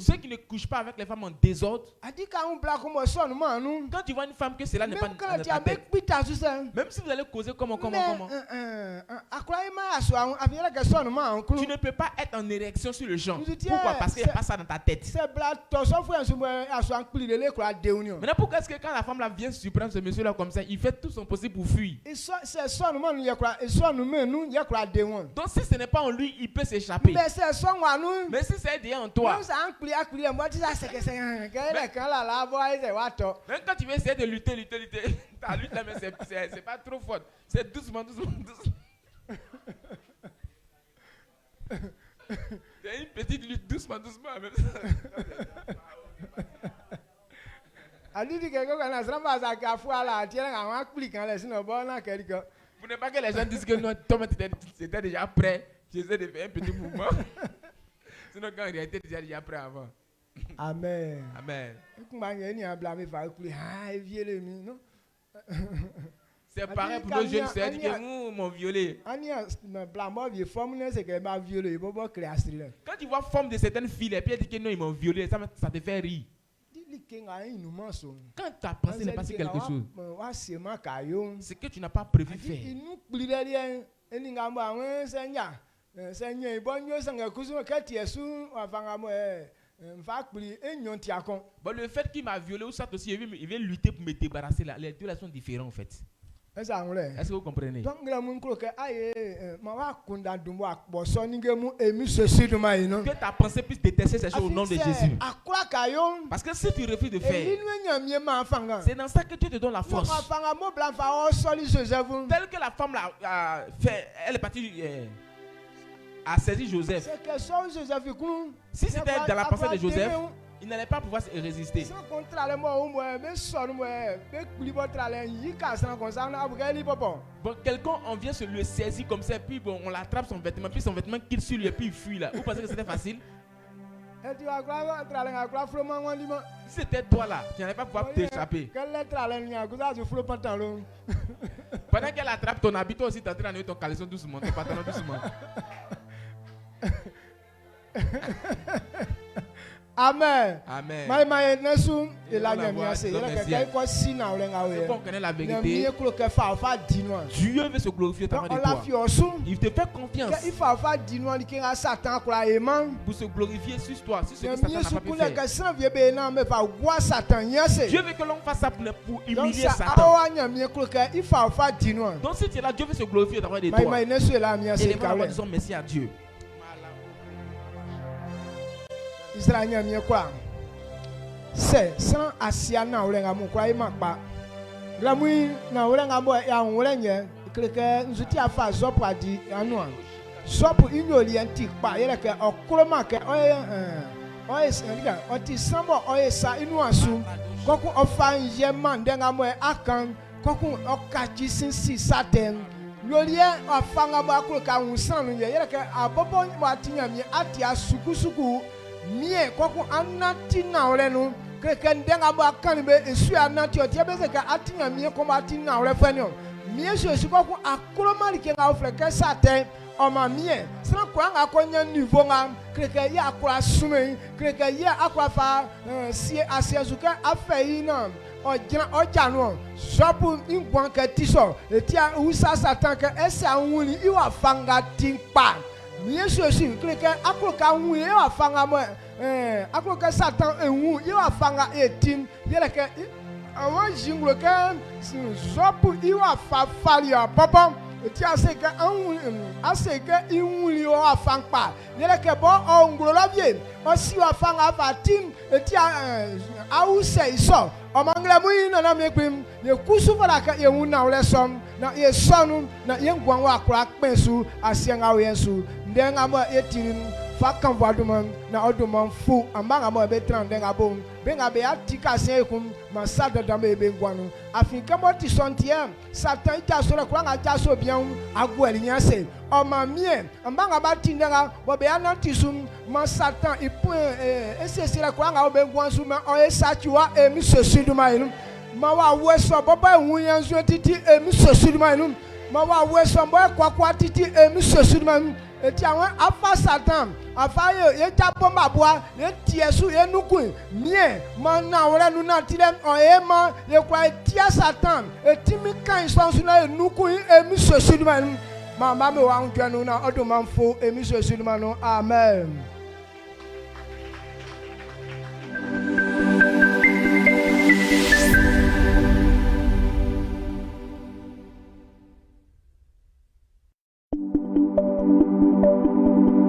Ceux qui ne couchent pas avec les femmes en désordre, quand tu vois une femme que cela n'est pas dans ta tête, même si vous allez causer comment, tu ne peux pas être en érection sur le champ. Pourquoi? Parce qu'il n'y a pas ça dans ta tête. Maintenant, pourquoi est-ce que quand la femme là vient surprendre ce monsieur là comme ça, il fait tout son possible pour fuir? Donc si ce n'est pas en lui, il peut s'échapper. Mais si c'est déjà en toi, même quand tu veux essayer de lutter, ta lutte là, mais c'est pas trop fort. C'est doucement. C'est une petite lutte, doucement. Même. Vous n'aimez pas que les gens disent que non, toi, tu étais déjà prêt. Tu essaies de faire un petit mouvement. Sinon, quand en réalité, tu étais déjà prêt avant. Amen. C'est pareil pour nos jeunes sœurs qui m'ont violé. Quand tu vois forme de certaines filles et puis elles disent que non, ils m'ont violé, ça te fait rire. Quand ta pensée n'est pas sur quelque chose, c'est que tu n'as pas prévu faire. Bon, le fait qu'il m'a violé ou ça aussi, il veut lutter pour me débarrasser là. Les deux là sont différents en fait. Est-ce que vous comprenez? Que ta pensée puisse détester ces choses au nom de Jésus. Parce que si tu refuses de faire, c'est dans ça que Dieu te donne la force. Tel que la femme l'a fait, elle est partie a saisi Joseph. Si c'était dans la pensée de Joseph, il n'allait pas pouvoir résister. Bon, quelqu'un en vient se le saisir comme ça, puis bon, on l'attrape son vêtement, puis son vêtement quitte sur lui et puis il fuit là. Vous pensez que c'était facile? Si c'était toi là, tu n'allais pas pouvoir t'échapper. Pendant qu'elle attrape ton habit, toi aussi tu es en train d'enlever ton caleçon doucement, ton pantalon doucement. Amen. Amen. Et la vérité. Dieu veut se glorifier dans toi. Il te fait confiance pour se glorifier sur toi, sur ce que Satan n'a pas fait. Dieu veut que l'on fasse ça pour humilier Satan. Donc si tu es là, Dieu veut se glorifier dans toi. Et les gens disent merci à Dieu. Israël quoi? C'est sans asiana olenga mukwa imakpa. Gramui na olenga mo ya olenye kreke nzuti afa zopo adi anua. Zopo inyoli antikpa yele ke okroma ke oye senga oti sambo oye sa inuasu. Koku ofa nyeman denga mo akan koku okaji sinsi saten. Lolie afanga ba kroka unsanu yele ke abobo watinya mi ati asukusuku. Mie koko anati na olenu kreke ndenga ba kanbe esu anati o tiabeze ka atinya mie ko ati na ole fanyo mie so esu koko akroma like nga ofreke saten o ma mie sana kwa nga konya niveau nga kreke ya akura sume kreke ya akura fa si asiazuka afei na ojanu sopu ingwan ke tiso etia usa satan ke esa nwuli iwa fanga timpa Yesu aussi kreke akroka wu ye wa fanga mo akroka satan enwu ye wa fanga etin yele ke awon jinglo ke zopu iwa fa falia papa ti aseke anwu aseke inwuli wa fangpa yele ke bo ongro labie o si wa fanga fatim eti awuse iso o mangle mu ina na mepim ye kusu fala ka ye wu na ole som na ye sonu na ye ngwan wa akra pensu asienga we yensu ndenga mo etirin fakan vaduman na oduman fu ambanga mo be tran denga bom benga be atika sekum masada dambe be ngwanu afika mo ti sontie satan ita so rekwa nga ja so bian agwali nyase o ma mie ambanga ba tindenga bo be anantisum ma satan ipu esese rekwa nga be ngwansu ma o esachiwa emi sosuduma inu ma wa weso baba ehun yanzu titi emi sosuduma inu ma wa weso bo kwakwa titi emi sosuduma inu eti awon afa satan afa ye japo mabua ye tiesu ye nukun mie ma na wora nu na tire o e ma ye kwa tia satan eti mi kan sonsu na ye nukun emi sosuduma inu ma me wa ntwanu na odo manfo emi sosuduma no amen.